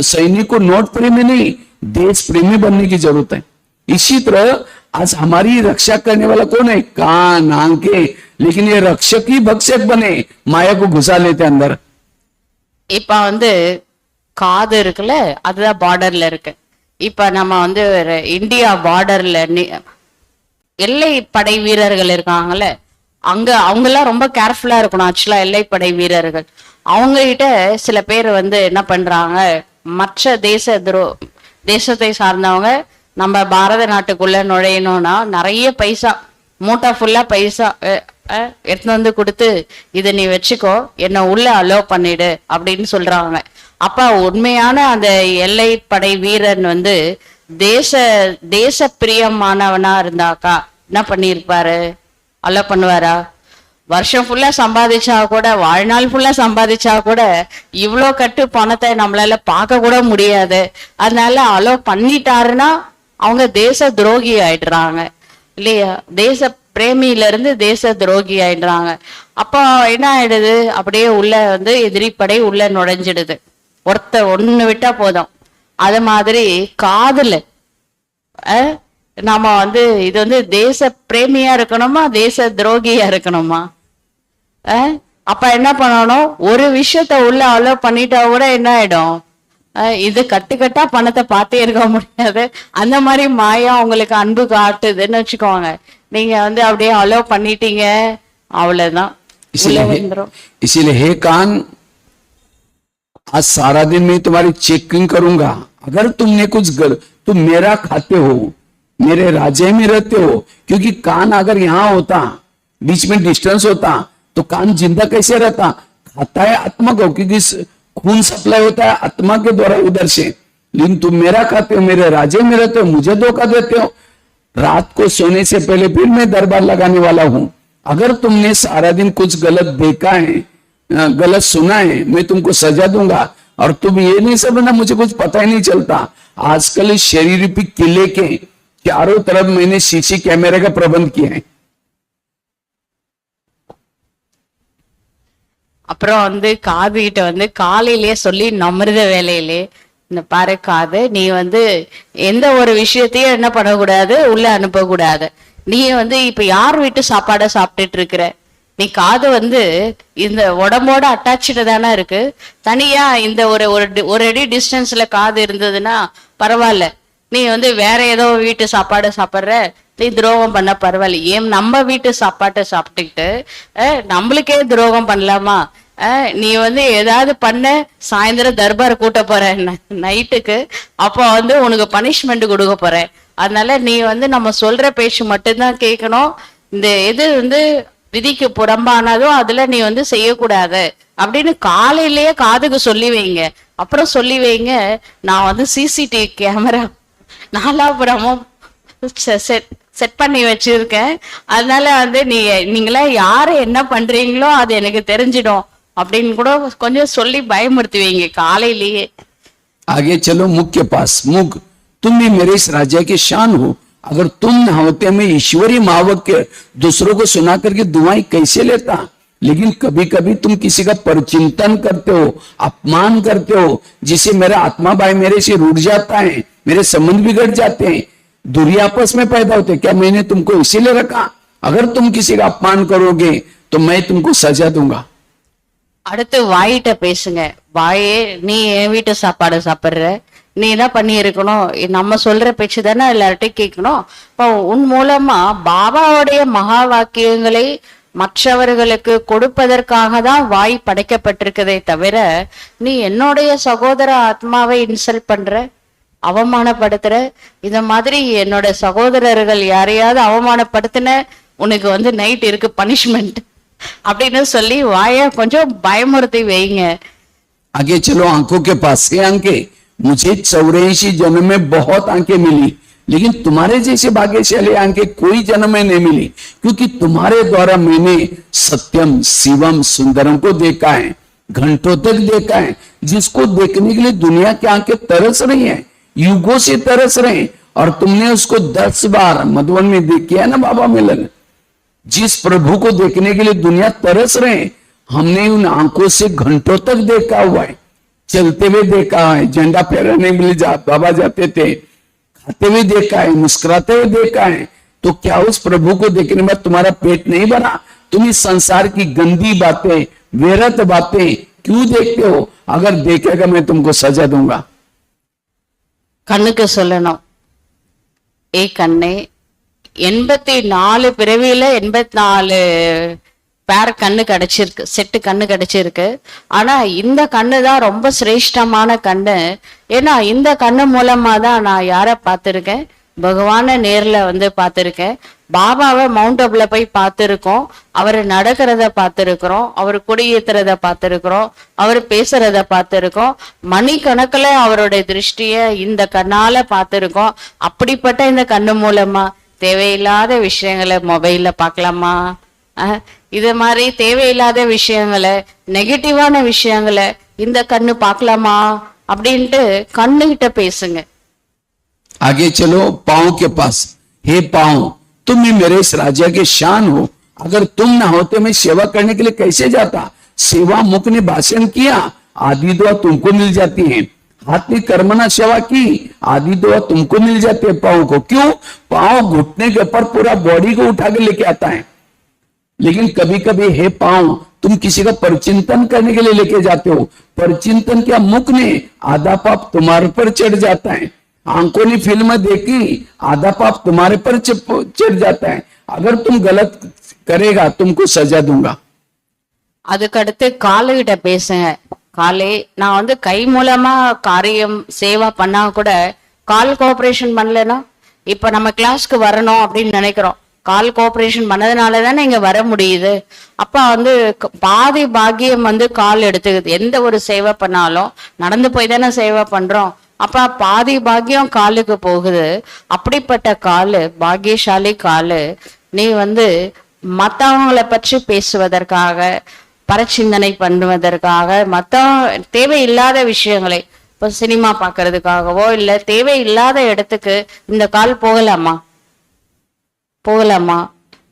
सैनिक को नोट प्रेमी नहीं, देश प्रेमी बनने की जरूरत है। इसी तरह आज हमारी रक्षा करने वाला कौन है? कान, आंखें, लेकिन ये रक्षक ही भक्षक बने, माया को घुसा लेते अंदर। இப்ப வந்து காது இருக்குல்ல, அதுதான் பார்டர்ல இருக்கு. இப்ப நம்ம வந்து இந்தியா பார்டர்ல எல்லை படை வீரர்கள் இருக்காங்கல்ல, அங்க அவங்க எல்லாம் ரொம்ப கேர்ஃபுல்லா இருக்கணும். ஆக்சுவலா எல்லை படை வீரர்கள் அவங்க கிட்ட சில பேர் வந்து என்ன பண்றாங்க, மற்ற தேசத்தை சார்ந்தவங்க நம்ம பாரத நாட்டுக்குள்ள நுழையணும்னா நிறைய பைசா, மூட்டை ஃபுல்லா பைசா எடுத்து வந்து கொடுத்து இதை நீ வச்சுக்கோ, என்ன உள்ள அலோ பண்ணிடு அப்படின்னு சொல்றாங்க. அப்ப உண்மையான அந்த எல்லை படை வீரன் வந்து தேச பிரியமானவனா இருந்தாக்கா என்ன பண்ணிருப்பாரு? அலோ பண்ணுவாரா? வருஷம் ஃபுல்லா சம்பாதிச்சா கூட, வாழ்நாள் ஃபுல்லா சம்பாதிச்சா கூட இவ்வளோ கட்டு பணத்தை நம்மளால பார்க்க கூட முடியாது. அதனால அலோ பண்ணிட்டாருன்னா அவங்க தேச துரோகி ஆயிடுறாங்க இல்லையா? தேச பிரேமியில இருந்து தேச துரோகி ஆயிடுறாங்க. அப்போ என்ன ஆயிடுது, அப்படியே உள்ள வந்து எதிரி படை உள்ள நுழைஞ்சிடுது. ஒண்ணு விட்டா போதும். அது மாதிரி காதுல நாம வந்து இது வந்து தேச பிரேமியா இருக்கணுமா, தேச துரோகியா இருக்கணுமா? அப்ப என்ன பண்ணணும், ஒரு விஷயத்த உள்ள அலோ பண்ணிட்டா கூட என்ன ஆயிடும், இது கட்டுக்கட்டா பணத்தை பார்த்தே இருக்க முடியாது. அந்த மாதிரி மாயா உங்களுக்கு அன்பு காட்டுதுன்னு வச்சுக்கோங்க. நீங்க வந்து அப்படியே அலோ பண்ணிட்டீங்க, அவ்வளவுதான். इसीलिए हे कान, आज सारा दिन मैं तुम्हारी चेकिंग करूंगा। अगर तुमने कुछ तुम मेरा खाते हो, मेरे राज्य में रहते हो, क्योंकि कान अगर यहाँ होता, बीच में डिस्टेंस होता, तो कान जिंदा कैसे रहता? खाता है आत्मा को, क्योंकि खून सप्लाई होता है आत्मा के द्वारा उधर से। लेकिन तुम मेरा खाते हो, मेरे राज्य में रहते हो, मुझे धोखा देते हो। रात को सोने से पहले फिर मैं दरबार लगाने वाला हूं। अगर तुमने सारा दिन कुछ गलत देखा है, गलत सुना है, मैं तुमको सजा दूंगा। और तुम ये नहीं समझना मुझे कुछ पता ही नहीं चलता। आजकल इस शरीर रूपी किले के चारों तरफ मैंने सीसी कैमरे का प्रबंध किया है। அப்புறம் வந்து காது கிட்ட வந்து காலையிலேயே சொல்லி அமிர்த வேலையிலே, இந்த பாரு காது, நீ வந்து எந்த ஒரு விஷயத்தையும் என்ன பண்ணக்கூடாது, உள்ள அனுப்பக்கூடாது. நீ வந்து இப்ப யார் வீட்டு சாப்பாடை சாப்பிட்டுட்டு இருக்கிற? நீ காது வந்து இந்த உடம்போட அட்டாச்சு தானே இருக்கு. தனியா இந்த ஒரு அடி டிஸ்டன்ஸ்ல காது இருந்ததுன்னா பரவாயில்ல. நீ வந்து வேற ஏதோ வீட்டு சாப்பாடு சாப்பிட்ற, நீ துரோகம் பண்ண பரவாயில்ல. ஏன் நம்ம வீட்டு சாப்பாட்டை சாப்பிட்டுக்கிட்டு நம்மளுக்கே துரோகம் பண்ணலாமா? நீ வந்து ஏதாவது பண்ண, சாயந்தரம் தர்பார் கூட்ட போற நைட்டுக்கு, அப்போ வந்து உனக்கு பனிஷ்மெண்ட் கொடுக்க போற. அதனால நீ வந்து நம்ம சொல்ற பேச்சு மட்டும்தான் கேட்கணும். இந்த இது வந்து விதிக்கு புறம்பானதும் அதுல நீ வந்து செய்யக்கூடாது அப்படின்னு காலையிலேயே காதுக்கு சொல்லி வைங்க. அப்புறம் சொல்லி வைங்க, நான் வந்து சிசிடிவி கேமரா நாலாபுரமும் செட் பண்ணி வச்சிருக்கேன், அதனால வந்து நீங்களா யாரு என்ன பண்றீங்களோ அது எனக்கு தெரிஞ்சிடும் அப்படின்னு கூட கொஞ்சம் சொல்லி பயமுறுத்துவீங்க காலையிலேயே. आगे चलो मुख के पास। मुख, तुम भी मेरे इस राज्य की शान हो। अगर तुम न होते मैं ईश्वरीय महावक के दूसरों को सुना करके दुआएं कैसे लेता। लेकिन कभी कभी तुम किसी का परचिंतन करते हो, अपमान करते हो, जिसे मेरा आत्मा भाई मेरे से रूठ जाता है, मेरे संबंध बिगड़ जाते हैं, दूरी आपस में पैदा होते। क्या मैंने तुमको इसीलिए रखा? अगर तुम किसी का अपमान करोगे तो मैं तुमको सजा दूंगा। அடுத்து வாயிட்ட பேசுங்க. வாயே, நீ என் வீட்டு சாப்பாடு சாப்பிடுற, நீ என்ன பண்ணி இருக்கணும், நம்ம சொல்ற பேச்சு தானே எல்லார்ட்டையும் கேட்கணும். இப்போ உன் மூலமா பாபாவுடைய மகா வாக்கியங்களை மற்றவர்களுக்கு கொடுப்பதற்காக தான் வாய் படைக்கப்பட்டிருக்கதே தவிர நீ என்னுடைய சகோதர ஆத்மாவை இன்சல்ட் பண்ற, அவமானப்படுத்துற. இந்த மாதிரி என்னோட சகோதரர்கள் யாரையாவது அவமானப்படுத்தின உனக்கு வந்து நைட் இருக்கு பனிஷ்மெண்ட் அப்படின்னு சொல்லி வாய கொஞ்சம் பயமுறுத்தி வைங்க. आगे चलो आंखों के पास। ये आंखें, मुझे 84 जन्म में बहुत आंखें मिली, लेकिन तुम्हारे जैसे भाग्यशाली आंखें कोई जन्म में नहीं मिली, क्योंकि तुम्हारे द्वारा मैंने सत्यम शिवम सुंदरम को देखा है, घंटों तक देखा है, जिसको देखने के लिए दुनिया की आंखें तरस रही हैं, युगों से तरस रहे हैं। और तुमने उसको 10 बार मधुबन में देखा ना बाबा मिलन, जिस प्रभु को देखने के लिए दुनिया तरस रहे हैं, हमने उन आंखों से घंटों तक देखा हुआ है, चलते हुए देखा है, झंडा फहराने के लिए बाबा जाते थे, खाते हुए देखा है, मुस्कुराते हुए देखा है। तो क्या उस प्रभु को देखने में तुम्हारा पेट नहीं भरा? तुम इस संसार की गंदी बातें, व्यर्थ बातें क्यों देखते हो? अगर देखेगा मैं तुमको सजा दूंगा। கண்ணுக்கு சொல்லணும், ஏ கண்ணே, 84 பிறவியில 84 பேர் கண்ணு கிடைச்சிருக்கு, செட்டு கண்ணு கிடைச்சிருக்கு. ஆனா இந்த கண்ணு தான் ரொம்ப சிரேஷ்டமான கண்ணு. ஏன்னா இந்த கண்ணு மூலமா தான் நான் யார பார்த்திருக்கேன், பகவான நேர்ல வந்து பார்த்திருக்கேன், பாபாவை மவுண்ட் அப்ல போய் பார்த்திருக்கோம், அவர் நடக்கிறத பார்த்திருக்கிறோம், அவர் கொடியேத்துறத பார்த்திருக்கிறோம், அவர் பேசுறத பார்த்திருக்கோம், மணிக்கணக்குல அவருடைய திருஷ்டிய இந்த கண்ணால பார்த்திருக்கோம். அப்படிப்பட்ட இந்த கண்ணு மூலமா தேவையில்லாத விஷயங்களை மொபைல்ல பார்க்கலாமா? இது மாதிரி தேவையில்லாத விஷயங்களை, நெகட்டிவான விஷயங்களை இந்த கண்ணு பார்க்கலாமா அப்படின்ட்டு கண்ணுகிட்ட பேசுங்க. आगे चलो पांव के पास। हे पांव, तुम ही मेरे इस राज्य के शान हो। अगर तुम ना होते मैं सेवा करने के लिए कैसे जाता? सेवा मुख ने भाषण किया, आदि दुआ तुमको मिल जाती है। हाथ ने कर्मना सेवा की, आदि दुआ तुमको मिल जाती है पांव को। क्यों? पांव घुटने के ऊपर पूरा बॉडी को उठा के लेके आता है। लेकिन कभी कभी हे पांव, तुम किसी का परचिंतन करने के लिए लेके जाते हो, परचिंतन क्या मुख ने, आधा पाप तुम्हारे पर चढ़ जाता है। आंखों ने फिल्म देखी, आधा पाप तुम्हारे पर चढ़ जाता है। अगर तुम गलत करेगा तुमको सजा दूंगा। அதுக்கடுத்து காலுகிட்ட பேசுங்க. காலே, நான் வந்து கை மூலமா காரியம் சேவா பண்ணா கூட கால் கோஆபரேஷன் பண்ணலன்னா, இப்ப நம்ம கிளாஸ்க்கு வரணும் அப்படின்னு நினைக்கிறோம், கால் கோஆபரேஷன் பண்ணதுனால தானே இங்க வர முடியுது. அப்ப வந்து பாதி பாக்கியம் வந்து கால் எடுத்துக்குது. எந்த ஒரு சேவை பண்ணாலும் நடந்து போய் தானே சேவை பண்றோம், அப்ப பாதி பாக்கியம் காலுக்கு போகுது. அப்படிப்பட்ட காலு, பாக்கியசாலி காலு, நீ வந்து மத்தவங்களை பற்றி பேசுவதற்காக, பரச்சிந்தனை பண்ணுவதற்காக, மத்த தேவையில்லாத விஷயங்களை, இப்போ சினிமா பார்க்கறதுக்காகவோ இல்ல தேவையில்லாத இடத்துக்கு இந்த கால் போகலாமா? போகலாமா?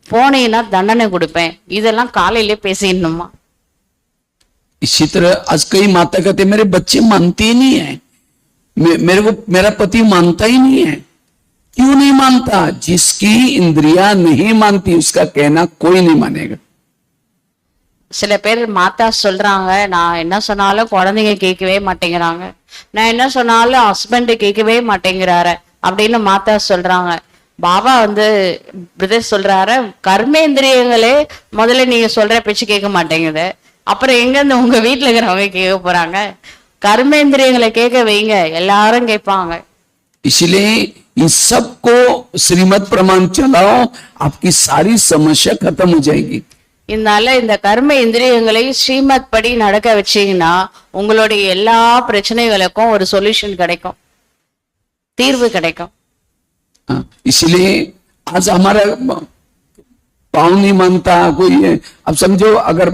போனீங்கன்னா தண்டனை கொடுப்பேன். இதெல்லாம் காலையிலே பேசிடணுமா? इसी तरह आज कई माता कहते मेरे बच्चे मानते ही नहीं है, मेरे को मेरा पति मानता ही नहीं है। क्यों नहीं मानता? जिसकी इंद्रियां नहीं मानती उसका कहना कोई नहीं मानेगा। சில பேர் மாத்தா சொல்றாங்க, நான் என்ன சொன்னாலும் குழந்தைங்க கேட்கவே மாட்டேங்கிறாங்க, நான் என்ன சொன்னாலும் ஹஸ்பண்ட் கேட்கவே மாட்டேங்கிறாரு அப்படின்னு மாத்தா சொல்றாங்க. பாபா வந்து பிரதர் சொல்றாரு, கர்மேந்திரியங்களே முதல்ல நீங்க சொல்ற பேச்சு கேட்க மாட்டேங்குது, அப்புறம் எங்க இருந்து உங்க வீட்டுல இருக்கிறவங்க கேட்க போறாங்க? कर्मेंद्रियங்களை கேட்க வைங்க, எல்லாரும் கேட்பாங்க. इसलिए इन सबको श्रीमत प्रमाण चलाओ, आपकी सारी समस्या खत्म हो जाएगी। இதனால இந்த கர்ம இந்திரியங்களை ஸ்ரீமத் படி நடக்க வச்சீங்கன்னா உங்களுடைய எல்லா பிரச்சனைகளுக்கும் ஒரு சொல்யூஷன் கிடைக்கும், தீர்வு கிடைக்கும். इसलिए आज हमारा पाँव नहीं मानता कोई। अब समझो, अगर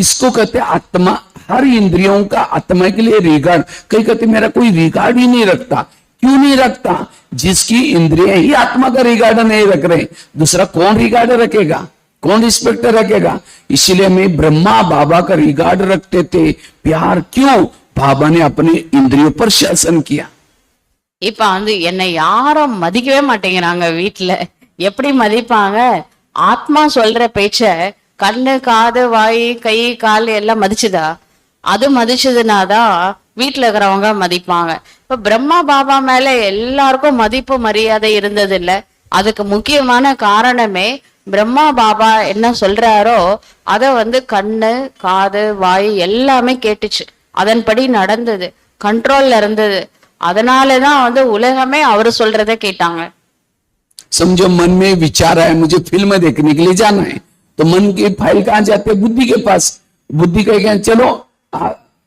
इसको कहते आत्मा, हर इंद्रियों का आत्मा के लिए रिगार्ड। कई कहते मेरा कोई रिगार्ड ही नहीं रखता। क्यों नहीं रखता? जिसकी इंद्रियां ही आत्मा का रिगार्ड नहीं रख रहे, दूसरा कौन रिगार्ड रखेगा, कौन रिस्पेक्ट रखेगा? इसीलिए मैं ब्रह्मा बाबा का रिगार्ड रखते थे। प्यार क्यों? बाबा ने अपने इंद्रियों पर शासन किया। இப்ப வந்து என்னை யாரும் மதிக்கவே மாட்டேங்கிறாங்க வீட்டுல. எப்படி மதிப்பாங்க? ஆத்மா சொல்ற பேச்ச கண்ணு காது வாய் கை கால் எல்லாம் மதிச்சுதா? அது மதிச்சதுனாதான் வீட்டுல இருக்கிறவங்க மதிப்பாங்க. இப்ப பிரம்மா பாபா மேல எல்லாருக்கும் மதிப்பு மரியாதை இருந்தது இல்ல. அதுக்கு முக்கியமான காரணமே பிரம்மா பாபா என்ன சொல்றாரோ அத வந்து கண்ணு காது வாய் எல்லாமே கேட்டுச்சு, அதன்படி நடந்தது, கண்ட்ரோல்ல இருந்தது. அதனாலதான் வந்து உலகமே அவரு சொல்றத கேட்டாங்க. समझो मन में विचार है मुझे फिल्म देखने के लिए जाना है, तो मन की फाइल कहां जाते हैं? बुद्धि के पास। बुद्धि कहेगा चलो,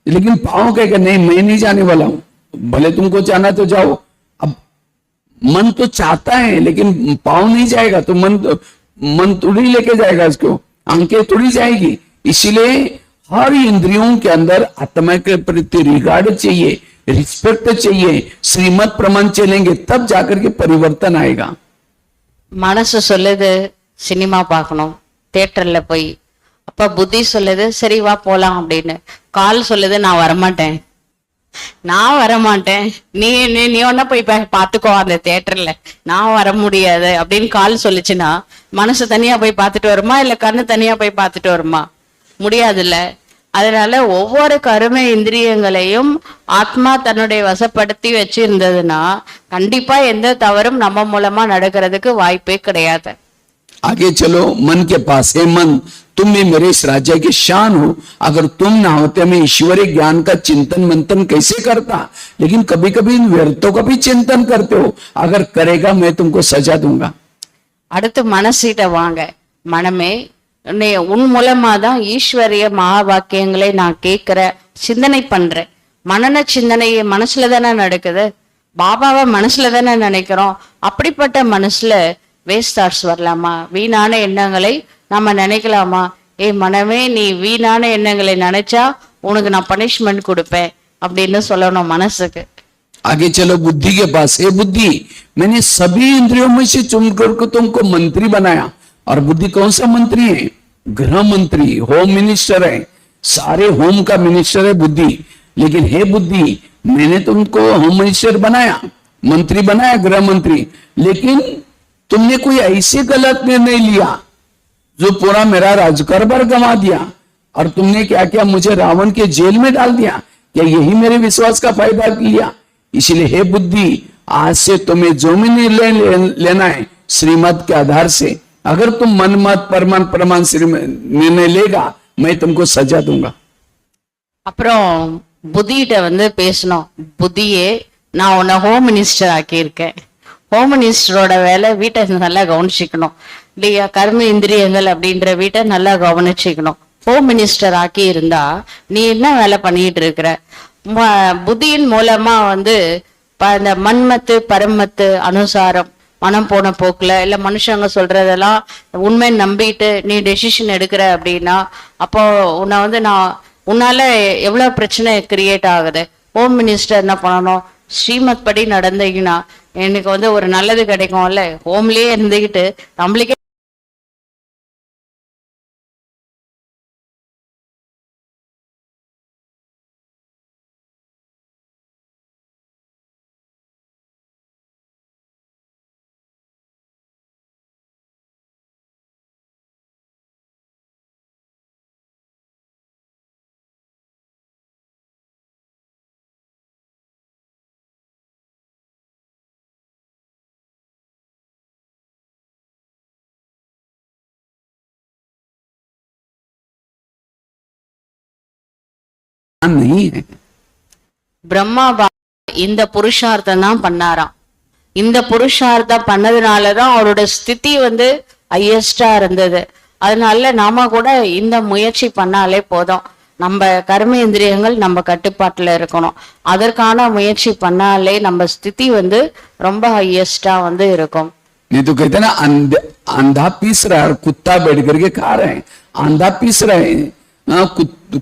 लेकिन पाँव कहेगा नहीं मैं नहीं जाने वाला हूं। भले तुमको जाना तो जाओ। अब मन तो चाहता है लेकिन पाँव नहीं जाएगा, तो मन थोड़ी लेके जाएगा इसको, आंखें थोड़ी जाएगी। इसीलिए हर इंद्रियों के अंदर आत्मा के प्रति रिगार्ड चाहिए, रिस्पेक्ट चाहिए। श्रीमत प्रमाण चलेंगे तब जाकर के परिवर्तन आएगा। மனசு சொல்லுது சினிமா பார்க்கணும் தியேட்டர்ல போய், அப்ப புத்தி சொல்லுது சரி வா போலாம் அப்படின்னு. கால் சொல்லுது நான் வரமாட்டேன், நீ நீ நீ ஒன்னா போய் பாத்துக்கோ அந்த தியேட்டர்ல, நான் வர முடியாது அப்படின்னு கால் சொல்லுச்சுன்னா மனசு தனியா போய் பார்த்துட்டு வருமா, இல்ல கண்ணு தனியா போய் பார்த்துட்டு வருமா? முடியாதுல்ல. அதனால ஒவ்வொரு கரும இந்திரியங்களையும் ஆத்மா தன்னுடைய வசப்படுத்தி வச்சிருந்ததுன்னா கண்டிப்பா எந்த தவறும் நம்ம மூலமா நடக்கிறதுக்கு வாய்ப்பே கிடையாது. आगे चलो, मन के पास है मन, तुम भी मेरे इस राज्य की शान हो। अगर तुम ना होते मैं ईश्वरीय ज्ञान का चिंतन मंथन कैसे करता? लेकिन कभी कभी इन व्यर्थों का भी चिंतन करते हो। अगर करेगा मैं तुमको सजा दूंगा। அடுத்து மனசிட்ட வாங்க. மனமே, உன் மூலமா தான் ஈஸ்வரிய மகா வாக்கியங்களை நான் கேட்கிற, சிந்தனை பண்றேன். மனன சிந்தனை மனசுல தானே நடக்குது, பாபாவை மனசுல தானே நினைக்கிறோம். அப்படிப்பட்ட மனசுல வேஸ்ட் தாட்ஸ் வரலாமா? வீணான எண்ணங்களை நம்ம நினைக்கலாமா? மனமே, நீ வீணான எண்ணங்களை நினைச்சா உனக்கு நான் பனிஷ்மெண்ட் கொடுப்பேன் அப்படின்னு சொல்லணும் மனசுக்கு. आगे चलो, बुद्धि के पास है बुद्धि, मैंने सभी इंद्रियों में से चुनकर को तुमको मंत्री बनाया। और बुद्धि कौन सा मंत्री है? गृह मंत्री, होम मिनिस्टर है, सारे होम का मिनिस्टर है बुद्धि। लेकिन हे बुद्धि, मैंने तुमको होम मिनिस्टर बनाया, मंत्री बनाया, गृह मंत्री, लेकिन तुमने कोई ऐसे गलत निर्णय लिया जो पूरा मेरा राजकारभार गंवा दिया। और तुमने क्या किया? मुझे रावण के जेल में डाल दिया। क्या यही मेरे विश्वास का फायदा लिया? इसलिए हे बुद्धि, आज से तुम्हें जो भी निर्णय लेना है श्रीमत के आधार से, अगर तुम मन मत प्रमाण निर्णय लेगा मैं तुमको सजा दूंगा। அப்புறம் புத்திகிட்ட வந்து பேசணும். புத்தியே, நான் உன்னை ஹோம் மினிஸ்டர் ஆக்கியிருக்கேன். ஹோம் மினிஸ்டரோட வேலை வீட்டை நல்லா கவனிச்சுக்கணும் இல்லையா? கர்ம இந்திரியங்கள் அப்படின்ற வீட்டை நல்லா கவனிச்சுக்கணும். ஹோம் மினிஸ்டர் ஆக்கி இருந்தா நீ என்ன வேலை பண்ணிட்டு இருக்கிற? புத்தியின் மூலமா வந்து இந்த மன்மத்து பரமத்து அனுசாரம், மனம் போன போக்குல இல்ல மனுஷங்க சொல்றதெல்லாம் உண்மை நம்பிட்டு நீ டெசிஷன் எடுக்கிற அப்படின்னா அப்போ உன்னை வந்து உன்னால எவ்வளவு பிரச்சனை கிரியேட் ஆகுது. ஹோம் மினிஸ்டர் என்ன பண்ணணும்? ஸ்ரீமத் படி நடந்தீங்கன்னா எனக்கு வந்து ஒரு நல்லது கிடைக்கும்ல. ஹோம்லயே இருந்துகிட்டு நம்மளுக்கே नहीं है। பிரம்மா இந்த புருஷார்த்தம் தான் பண்ணாராம். இந்த புருஷார்த்தம் பண்ணதுனாலதான் அவரோட ஸ்திதி வந்து ஹையஸ்டா இருந்தது. அதனால நாம கூட இந்த முயற்சி பண்ணாலே போதும். நம்ம கர்மேந்திரியங்கள் நம்ம கட்டுப்பாட்டுல இருக்கணும். அதற்கான முயற்சி பண்ணாலே நம்ம ஸ்திதி வந்து ரொம்ப ஹையஸ்டா வந்து இருக்கும். नहीं तो कहते ना अंधा पीस रहा है और कुत्ता बैठ करके खा रहे हैं। अंधा पीस रहे हैं,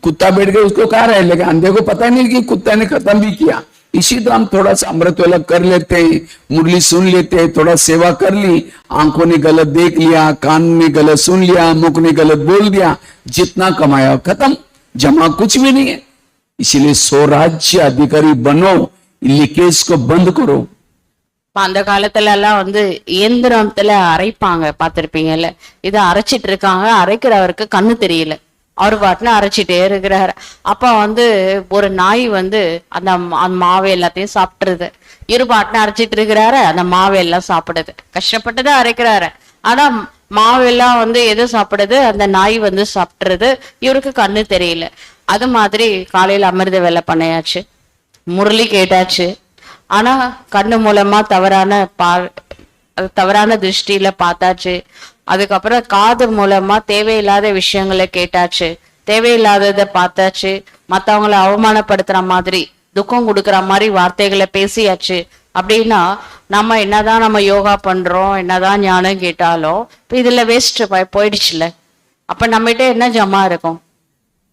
कुत्ता बैठ के उसको खा रहे हैं, लेकिन अंधे को पता नहीं कि कुत्ता ने खत्म भी किया। इसी तरह हम थोड़ा सा अमृत वाला कर लेते हैं, मुरली सुन लेते हैं, थोड़ा सेवा कर ली, आंखों ने गलत देख लिया, कान ने गलत सुन लिया, मुख ने गलत बोल दिया, जितना कमाया खत्म, जमा कुछ भी नहीं है। इसीलिए स्वराज्य अधिकारी बनो, लीकेज को बंद करो। அந்த காலத்துல எல்லாம் வந்து இயந்திரத்துல அரைப்பாங்க, பார்த்திருப்பீங்கல்ல. இதை அரைச்சிட்டு இருக்காங்க, அரைக்கிறவருக்கு கண்ணு தெரியல, அவர் பாட்டுன்னு அரைச்சிட்டே இருக்கிறாரு. அப்ப வந்து ஒரு நாய் வந்து அந்த மாவை எல்லாத்தையும் சாப்பிட்டுருது. இரு பாட்டுன்னு அரைச்சிட்டு இருக்கிறாரு, அந்த மாவை எல்லாம் சாப்பிடுது. கஷ்டப்பட்டுதான் அரைக்கிறாரு, ஆனா மாவெல்லாம் வந்து எது சாப்பிடுது, அந்த நாய் வந்து சாப்பிட்டுருது. இவருக்கு கண்ணு தெரியல. அது மாதிரி காலையில அமிர்த வேலை பண்ணியாச்சு, முரளி கேட்டாச்சு, ஆனா கண்ணு மூலமா தவறான திருஷ்டியில பார்த்தாச்சு. அதுக்கப்புறம் காது மூலமா தேவையில்லாத விஷயங்களை கேட்டாச்சு, தேவையில்லாததை பார்த்தாச்சு, மத்தவங்களை அவமானப்படுத்துற மாதிரி துக்கம் கொடுக்குற மாதிரி வார்த்தைகளை பேசியாச்சு. அப்படின்னா நம்ம என்னதான் நம்ம யோகா பண்றோம், என்னதான் ஞானம் கேட்டாலும் இப்ப இதுல வேஸ்ட் போயிடுச்சுல. அப்ப நம்மகிட்ட என்ன ஜமா இருக்கும்?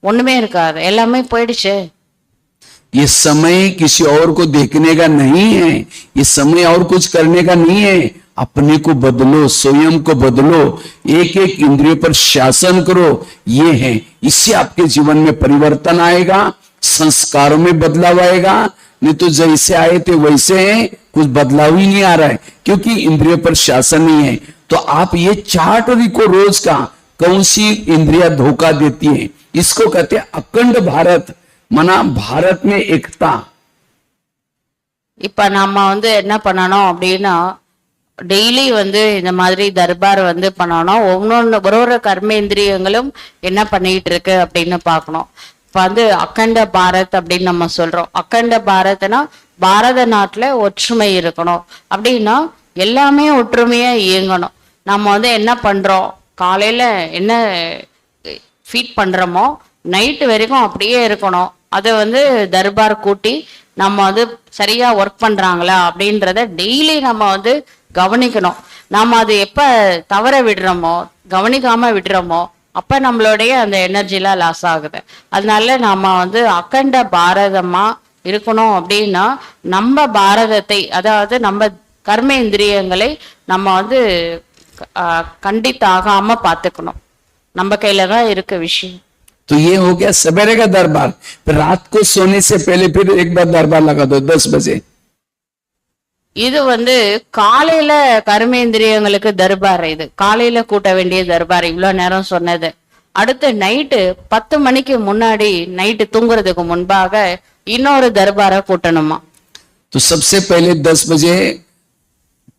ஒண்ணுமே இருக்காது, எல்லாமே போயிடுச்சு. ये समय किसी और को देखने का नहीं है, ये समय और कुछ करने का नहीं है। अपने को बदलो, स्वयं को बदलो, एक एक इंद्रियों पर शासन करो, ये है। इससे आपके जीवन में परिवर्तन आएगा, संस्कारों में बदलाव आएगा। नहीं तो जैसे आए थे वैसे हैं, कुछ बदलाव ही नहीं आ रहा है, क्योंकि इंद्रियों पर शासन नहीं है। तो आप ये चार्ट को रोज का कौन सी इंद्रिया धोखा देती है, इसको कहते हैं अखंड भारत, मना भारत में एकता। இப்ப நம்ம வந்து என்ன பண்ணணும் அப்படின்னா, டெய்லி வந்து இந்த மாதிரி தர்பார் வந்து பண்ணணும். ஒரு கர்மேந்திரியங்களும் என்ன பண்ணிட்டு இருக்கு அப்படின்னு பார்க்கணும். இப்ப வந்து அக்கண்ட பாரத் அப்படின்னு நம்ம சொல்றோம். அக்கண்ட பாரத்னா பாரத நாட்டுல ஒற்றுமை இருக்கணும். அப்படின்னா எல்லாமே ஒற்றுமையா இயங்கணும். நம்ம வந்து என்ன பண்றோம், காலையில என்ன ஃபீட் பண்றோமோ நைட்டு வரைக்கும் அப்படியே இருக்கணும். அதை வந்து தர்பார் கூட்டி நம்ம வந்து சரியா ஒர்க் பண்றாங்களா அப்படின்றத டெய்லி நம்ம வந்து கவனிக்கணும். நாம அது எப்ப தவற விடுறோமோ, கவனிக்காம விடுறோமோ, அப்ப நம்மளுடைய அந்த எனர்ஜிலாம் லாஸ் ஆகுது. அதனால நாம வந்து அக்கண்ட பாரதமா இருக்கணும். அப்படின்னா நம்ம பாரதத்தை, அதாவது நம்ம கர்மேந்திரியங்களை நம்ம வந்து கண்டித்தாகாம பார்த்துக்கணும். நம்ம கையில தான் இருக்க விஷயம். तो ये हो गया सवेरे का दरबार। फिर रात को सोने से पहले फिर एक बार दरबार लगा दो 10 बजे। இது வந்து காலையில கர்மேந்திரியங்களுக்கு தர்பார். இது காலையில கூட்ட வேண்டிய தர்பார், இவ்வளவு நேரம் சொன்னது. அடுத்து நைட்டு 10 மணிக்கு முன்னாடி, நைட்டு தூங்குறதுக்கு முன்பாக இன்னொரு தர்பாரை கூட்டணுமா. तो सबसे पहले 10 बजे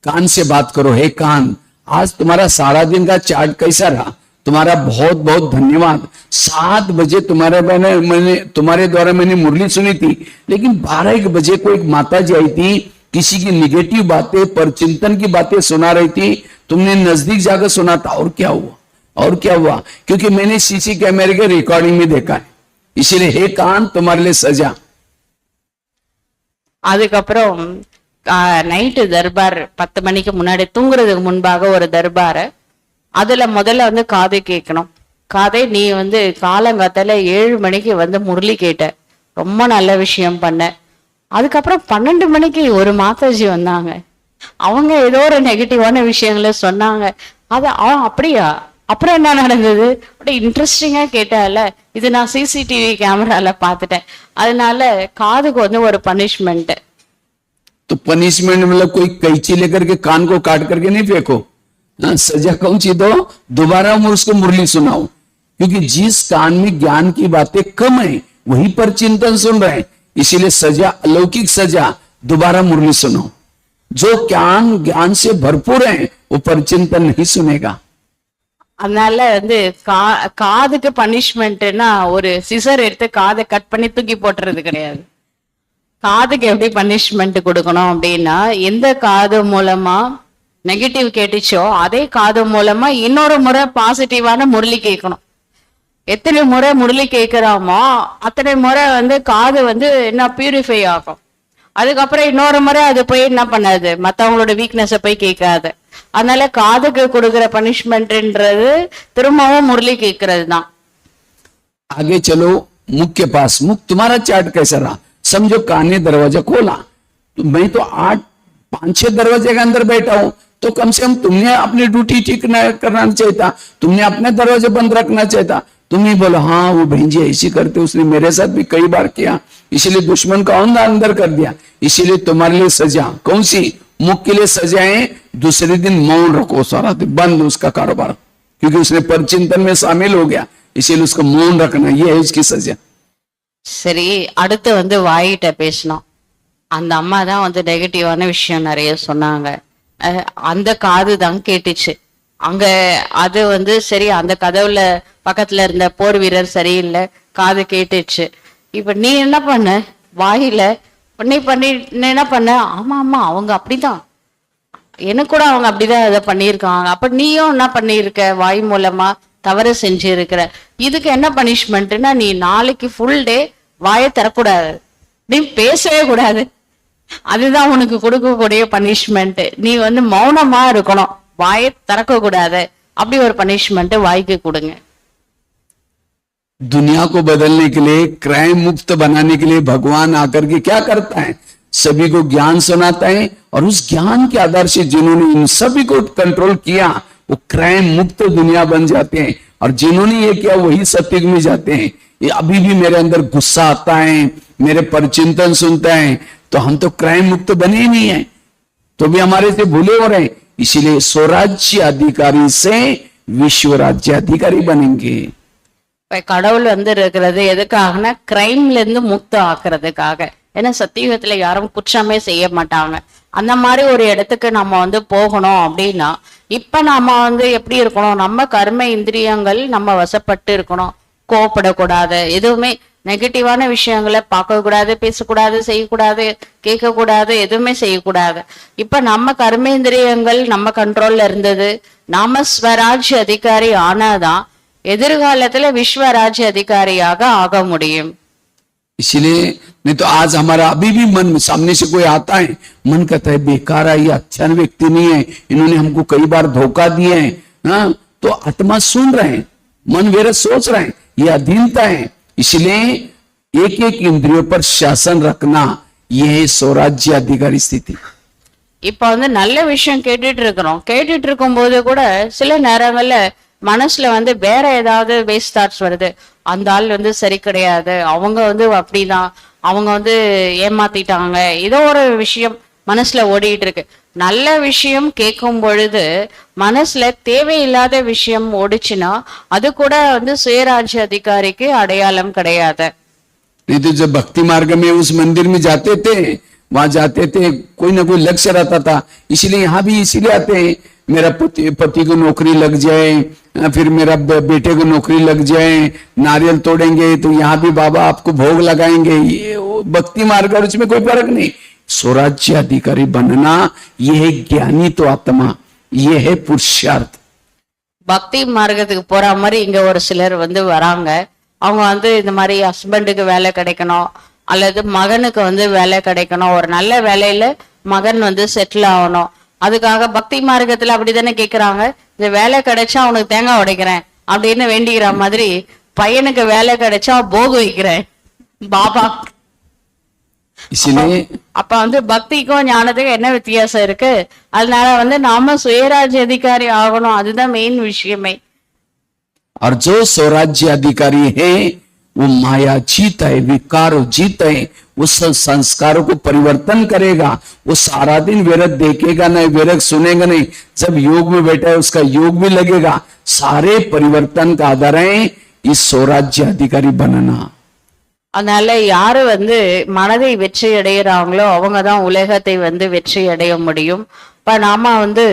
कान से बात करो, हे कान, आज तुम्हारा सारा दिन का चार्ट कैसा रहा, तुम्हारा बहुत बहुत धन्यवाद। 7 बजे तुम्हारे द्वारा मैंने मुरली सुनी थी, लेकिन 12-1 बजे को एक माता जी आई थी, किसी की निगेटिव बातें, पर चिंतन की बातें सुना रही थी, तुमने नजदीक जाकर सुना था, और क्या हुआ, और क्या हुआ, क्योंकि मैंने सीसी कैमरे के रिकॉर्डिंग में देखा है। इसीलिए हे कान, तुम्हारे लिए सजा। அதுக்கப்புறம் நைட்டு தர்பார் 10 மணிக்கு முன்னாடி தூங்குறதுக்கு முன்பாக ஒரு தர்பார, அதுல முதல்ல வந்து காதை கேட்கணும். காதை, நீ வந்து காலங்காத்தால 7 மணிக்கு வந்து முரளி கேட்ட, ரொம்ப நல்ல விஷயம் பண்ண. அதுக்கப்புறம் 12 மணிக்கு ஒரு மாதாஜி வந்தாங்க, அவங்க ஏதோ ஒரு நெகட்டிவான விஷயங்களை சொன்னாங்க. அது அப்படியா, அப்புறம் என்ன நடந்தது, அப்படி இன்ட்ரெஸ்டிங்கா கேட்டால, இது நான் சிசிடிவி கேமரால பார்த்துட்டேன். அதனால காதுக்கு வந்து ஒரு பனிஷ்மெண்ட். तो पनिशमेंट मतलब कोई कैंची लेकर के कान को काट करके नहीं फेंको, सजा कौन सी दो, दोबारा उसको मुरली सुनाओ, क्योंकि जिस कान में ज्ञान की बातें कम है वहीं पर चिंतन सुन रहे हैं। इसीलिए सजा, अलौकिक सजा, दोबारा मुरली सुनो। जो ज्ञान से भरपूर है वो पर चिंतन नहीं सुनेगा। அதனால வந்து காதுக்கு பனிஷ்மெண்ட்னா ஒரு சிசர் எடுத்து காதை கட் பண்ணி தூக்கி போட்டுறது கிடையாது. காதுக்கு எப்படி பனிஷ்மெண்ட் கொடுக்கணும் அப்படின்னா, எந்த காது மூலமா நெகட்டிவ் கேட்டுச்சோ அதே காது மூலமா இன்னொரு முறை பாசிட்டிவான முரளி கேட்கணும். எத்தனை முறை முரளி கேட்கிறோமோ அத்தனை முறை வந்து காது வந்து என்ன பியூரிஃபை ஆகும். அதுக்கப்புறம் இன்னொரு முறை அது போய் என்ன பண்ணாது, மற்றவங்களோட வீக்னஸை போய் கேட்காது. அதனால காதுக்கு கொடுக்குற பனிஷ்மெண்ட்ன்றது திரும்பவும் முரளி கேட்கறது தான். आगे चलो मुख के पास. मुख तुम्हारा चार्ट कैसा रहा? समझो कान ने दरवाजा खोला, तो मैं तो 5-6 दरवाजे के अंदर बैठा हूं, तो कम से कम तुमने अपनी ड्यूटी ठीक करना चाहिए था, तुमने अपने दरवाजे बंद रखना चाहिए था. तुम ही बोलो हाँ वो बहन जी ऐसी करते, उसने मेरे साथ भी कई बार किया, इसीलिए दुश्मन का अंदर कर दिया. इसीलिए तुम्हारे लिए सजा कौन सी? मुख के लिए सजाएं, दूसरे दिन मौन रखो, सारा दिन बंद उसका कारोबार, क्योंकि उसने परचिंतन में शामिल हो गया, इसीलिए उसको मौन रखना, ये है इसकी सजा. சரி, அடுத்து வந்து வாயிட்ட பேசணும். அந்த அம்மா தான் வந்து நெகட்டிவான விஷயம் நிறைய சொன்னாங்க. அந்த காது தான் கேட்டுச்சு. அங்க அது வந்து சரி, அந்த கதவுல பக்கத்துல இருந்த போர் வீரர் சரியில்லை, காது கேட்டுச்சு. இப்ப நீ என்ன பண்ண? வாயில நீ என்ன பண்ண? ஆமா ஆமா அவங்க அப்படிதான், எனக்கு கூட அவங்க அப்படிதான் அதை பண்ணியிருக்காங்க. அப்ப நீயும் என்ன பண்ணியிருக்க? வாய் மூலமா தவறு செஞ்சிருக்கிற. இதுக்கு என்ன பனிஷ்மெண்ட்னா, நீ நாளைக்கு ஃபுல் டே வாயை தரக்கூடாது, நீ பேசவே கூடாது. அதுதான் உனக்கு கொடுக்கக்கூடிய பனிஷ்மெண்ட். நீ வந்து மௌனமா இருக்கணும், வாயை திறக்க கூடாது. அப்படி ஒரு பனிஷ்மெண்ட் வாய்க்கு கொடுங்க. दुनिया को बदलने के लिए, क्राइम मुक्त बनाने के लिए भगवान आकर के क्या करता है? सभी को ज्ञान सुनाता है, और उस ज्ञान के आधार से जिन्होंने इन सभी को कंट्रोल किया वो क्राइम मुक्त दुनिया बन जाते हैं, और जिन्होंने ये किया वही सत्युग में जाते हैं. ये अभी भी मेरे अंदर गुस्सा आता है, मेरे परचिंतन सुनता है, तो हम तो क्राइम मुक्त बने ही नहीं है, तो भी हमारे से भूले हो रहे हैं. इसीलिए स्वराज्य अधिकारी से विश्व राज्य अधिकारी बनेंगे. இப்ப கடவுள் வந்து இருக்கிறது எதுக்காகனா, கிரைம்ல இருந்து முக்தம் ஆக்குறதுக்காக. ஏன்னா சத்தியுகத்துல யாரும் குற்றமே செய்ய மாட்டாங்க. அந்த மாதிரி ஒரு இடத்துக்கு நம்ம வந்து போகணும் அப்படின்னா, இப்ப நாம வந்து எப்படி இருக்கணும்? நம்ம கர்ம இந்திரியங்கள் நம்ம வசப்பட்டு இருக்கணும். கோவப்படக்கூடாது, எதுவுமே நெகட்டிவான விஷயங்களை பார்க்க கூடாது, பேசக்கூடாது, செய்யக்கூடாது, கேட்க கூடாது, எதுவுமே செய்யக்கூடாது. இப்ப நம்ம கர்மேந்திரியங்கள் நம்ம கண்ட்ரோல்ல இருந்தது. நாம ஸ்வராஜ்ய அதிகாரி ஆனாதான் எதிர்காலத்துல விஸ்வராஜ்ய அதிகாரியாக ஆக முடியும். इसलिए नहीं तो आज हमारा अभी भी मन में सामने से कोई आता है, मन कहता है बेकार है, ये अच्छा व्यक्ति नहीं है, इन्होंने हमको कई बार धोखा दिए हैं. हाँ, तो आत्मा सुन रहे हैं, मन वेरा सोच रहे हैं, ये अधीनता है. इसलिए एक एक इंद्रियों पर शासन रखना, यह है स्वराज्य अधिकारी स्थिति. இப்ப வந்து நல்ல விஷயம் கேட்டுட்டு இருக்கிறோம். கேட்டுட்டு இருக்கும் போது கூட சில நேரங்கள்ல மனசுல வந்து வேற ஏதாவது வேஸ்ட் தாட்ஸ் வருது. அந்த ஆள் வந்து சரி கிடையாது, அவங்க வந்து அப்படிதான், அவங்க வந்து ஏமாத்திட்டாங்க, ஏதோ ஒரு விஷயம் மனசுல ஓடிட்டு இருக்கு. நல்ல விஷயம் கேட்கும் பொழுது மனசுல தேவையில்லாத விஷயம் ஓடிச்சுன்னா அது கூட வந்து சுயராஜ்ய அதிகாரிக்கு அடையாளம் கிடையாது. नहीं तो जब भक्ति मार्ग में उस मंदिर में जाते थे, वहां जाते थे, कोई ना कोई लक्ष्य रहता था. इसीलिए यहाँ भी इसीलिए आते हैं, मेरा पति को नौकरी लग जाए, फिर मेरा बेटे को नौकरी लग जाए, नारियल तोड़ेंगे तो यहाँ भी बाबा आपको भोग लगाएंगे. ये भक्ति मार्ग और उसमें कोई फर्क नहीं. स्वराज्य अधिकारी बनना, यह है ज्ञानी तो आत्मा, यह है पुरुषार्थ. பக்தி மார்க்கத்துக்கு போற மாதிரி இங்க ஒரு சிலர் வந்து வராங்க. அவங்க வந்து இந்த மாதிரி ஹஸ்பண்டுக்கு வேலை கிடைக்கணும், அல்லது மகனுக்கு வந்து வேலை கிடைக்கணும், ஒரு நல்ல வேலையில மகன் வந்து செட்டில் ஆகணும். அதுக்காக பக்தி மார்க்கத்துல அப்படித்தானே கேக்குறாங்க. இந்த வேலை கிடைச்சா அவனுக்கு தேங்காய் உடைக்கிறேன் அப்படின்னு வேண்டிக்கிற மாதிரி, பையனுக்கு வேலை கிடைச்சா போகு வைக்கிறேன் பாபா. அப்ப வந்து பக்திக்கும் ஞானத்துக்கும் என்ன வித்தியாசம் இருக்கு? அதனால வந்து நாம சுயராஜ்ய அதிகாரி ஆகணும், அதுதான் மெயின் விஷயமே. और जो स्वराज्य अधिकारी है वो माया जीता है, विकार जीता है, वो संस्कारों को परिवर्तन करेगा. वो सारा दिन विरक देखेगा नहीं, विरक सुनेगा नहीं. जब योग में बैठा है उसका योग भी लगेगा. सारे परिवर्तन का आधार है इस स्वराज्य अधिकारी बनना. அதனால யாரு வந்து மனதை வெற்றி அடைகிறாங்களோ அவங்கதான் உலகத்தை வந்து வெற்றி அடைய முடியும். இப்ப நாம வந்து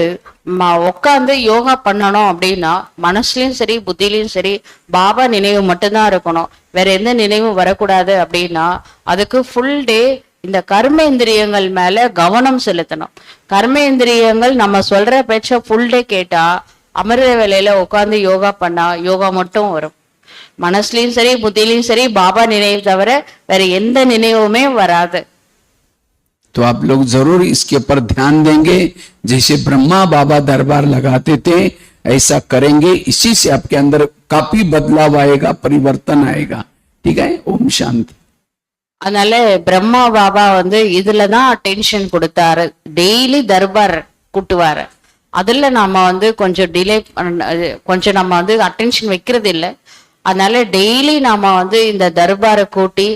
உட்காந்து யோகா பண்ணணும் அப்படின்னா மனசுலயும் சரி புத்திலையும் சரி பாபா நினைவு மட்டும்தான் இருக்கணும், வேற எந்த நினைவும் வரக்கூடாது. அப்படின்னா அதுக்கு ஃபுல் டே இந்த கர்மேந்திரியங்கள் மேல கவனம் செலுத்தணும். கர்மேந்திரியங்கள் நம்ம சொல்ற பேச்ச ஃபுல் டே கேட்டா, அமிர்த வேலையில உட்கார்ந்து யோகா பண்ணா யோகா மட்டும் வரும். மனசுலயும் சரி புத்திலையும் சரி பாபா நினைவு தவிர வேற எந்த நினைவுமே வராது. तो आप लोग जरूर इसके ऊपर ध्यान देंगे, जैसे ब्रह्मा बाबा दरबार लगाते थे ऐसा करेंगे, इसी से आपके अंदर काफी बदलाव आएगा, परिवर्तन आएगा. ठीक है. ओम शांति. அதனால பிரம்மா பாபா இதுலதான் அட்டென்ஷன் கொடுத்தாரு. டெய்லி தர்பார் கூட்டுவாரு. அதுல நாம கொஞ்சம் டிலே கொஞ்சம் நம்ம அட்டென்ஷன் வைக்கிறது இல்லை. அதனால டெய்லி நாம இந்த தர்பாரை கூட்டி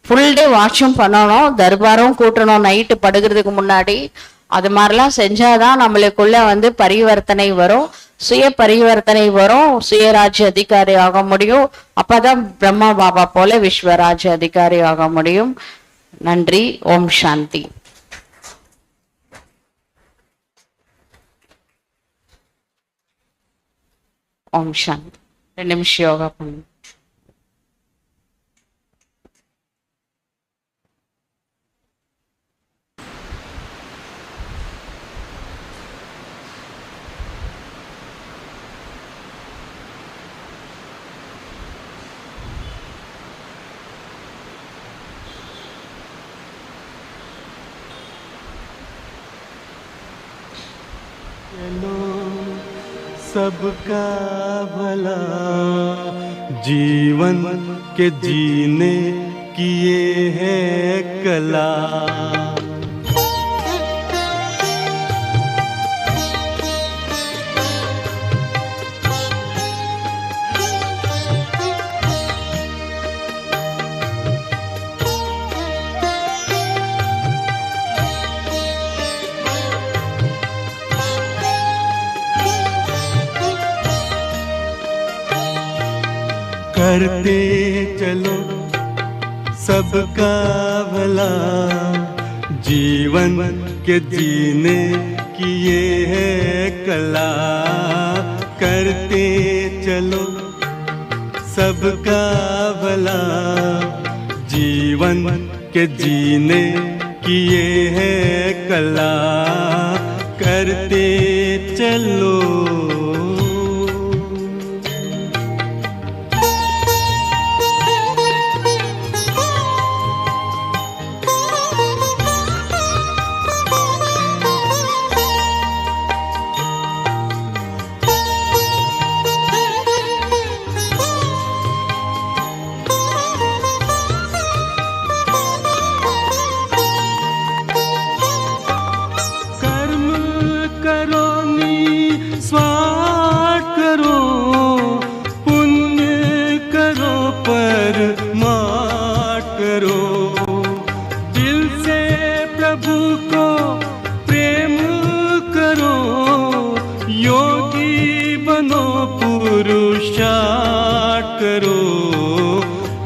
ஃபுல் டே வாட்சும் பண்ணணும், தர்பாரும் கூட்டணும் நைட்டு படுக்கிறதுக்கு முன்னாடி. அது மாதிரிலாம் செஞ்சாதான் நம்மளுக்குள்ள பரிவர்த்தனை வரும், சுய பரிவர்த்தனை வரும், சுயராஜ்ய அதிகாரி ஆக முடியும். அப்பதான் பிரம்மா பாபா போல விஸ்வராஜ்ய அதிகாரி ஆக முடியும். நன்றி. ஓம் சாந்தி. ஓம் சாந்தி. 2 நிமிஷம் யோகா பண்ணுங்க. सबका भला जीवन के जीने की ये है कला। करते चलो सबका भला जीवन के जीने की ये है कला। करते चलो सबका भला जीवन के जीने की ये है कला। करते चलो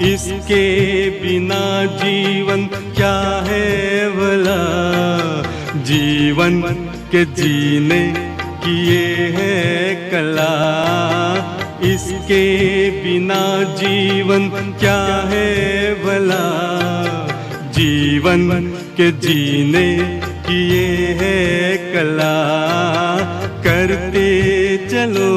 इसके बिना जीवन क्या है भला। जीवन के जीने की ये है कला। इसके बिना जीवन क्या है भला। जीवन के जीने की ये है कला। करते चलो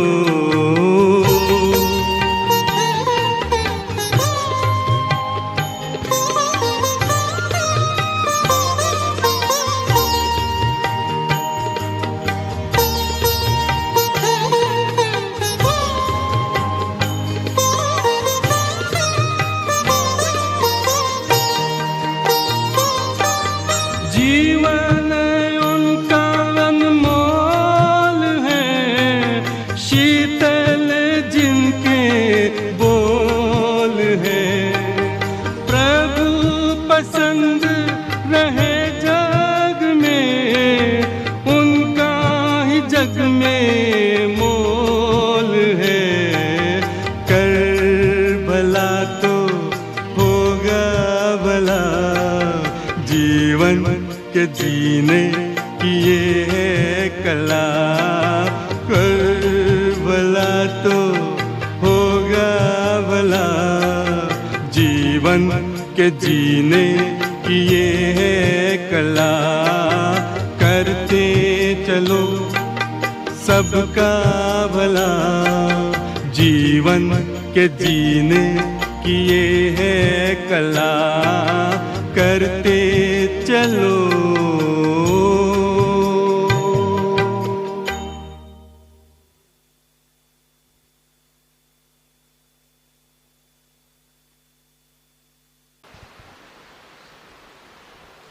जीवन उनका अनमोल है। शीतल जिनके बोल है। प्रभु पसंद रहे जग में उनका ही जग में मोल है। कर भला तो होगा भला। जीवन के जीने की ये है कला। कर भला तो होगा भला। जीवन के जीने की ये है कला, करते चलो सबका भला। जीवन के जीने की ये है कला, करते चलो।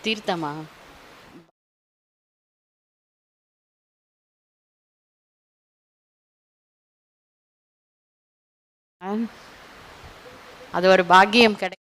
தீர்த்தமா? அது ஒரு பாக்கியம் கிடைக்கும்.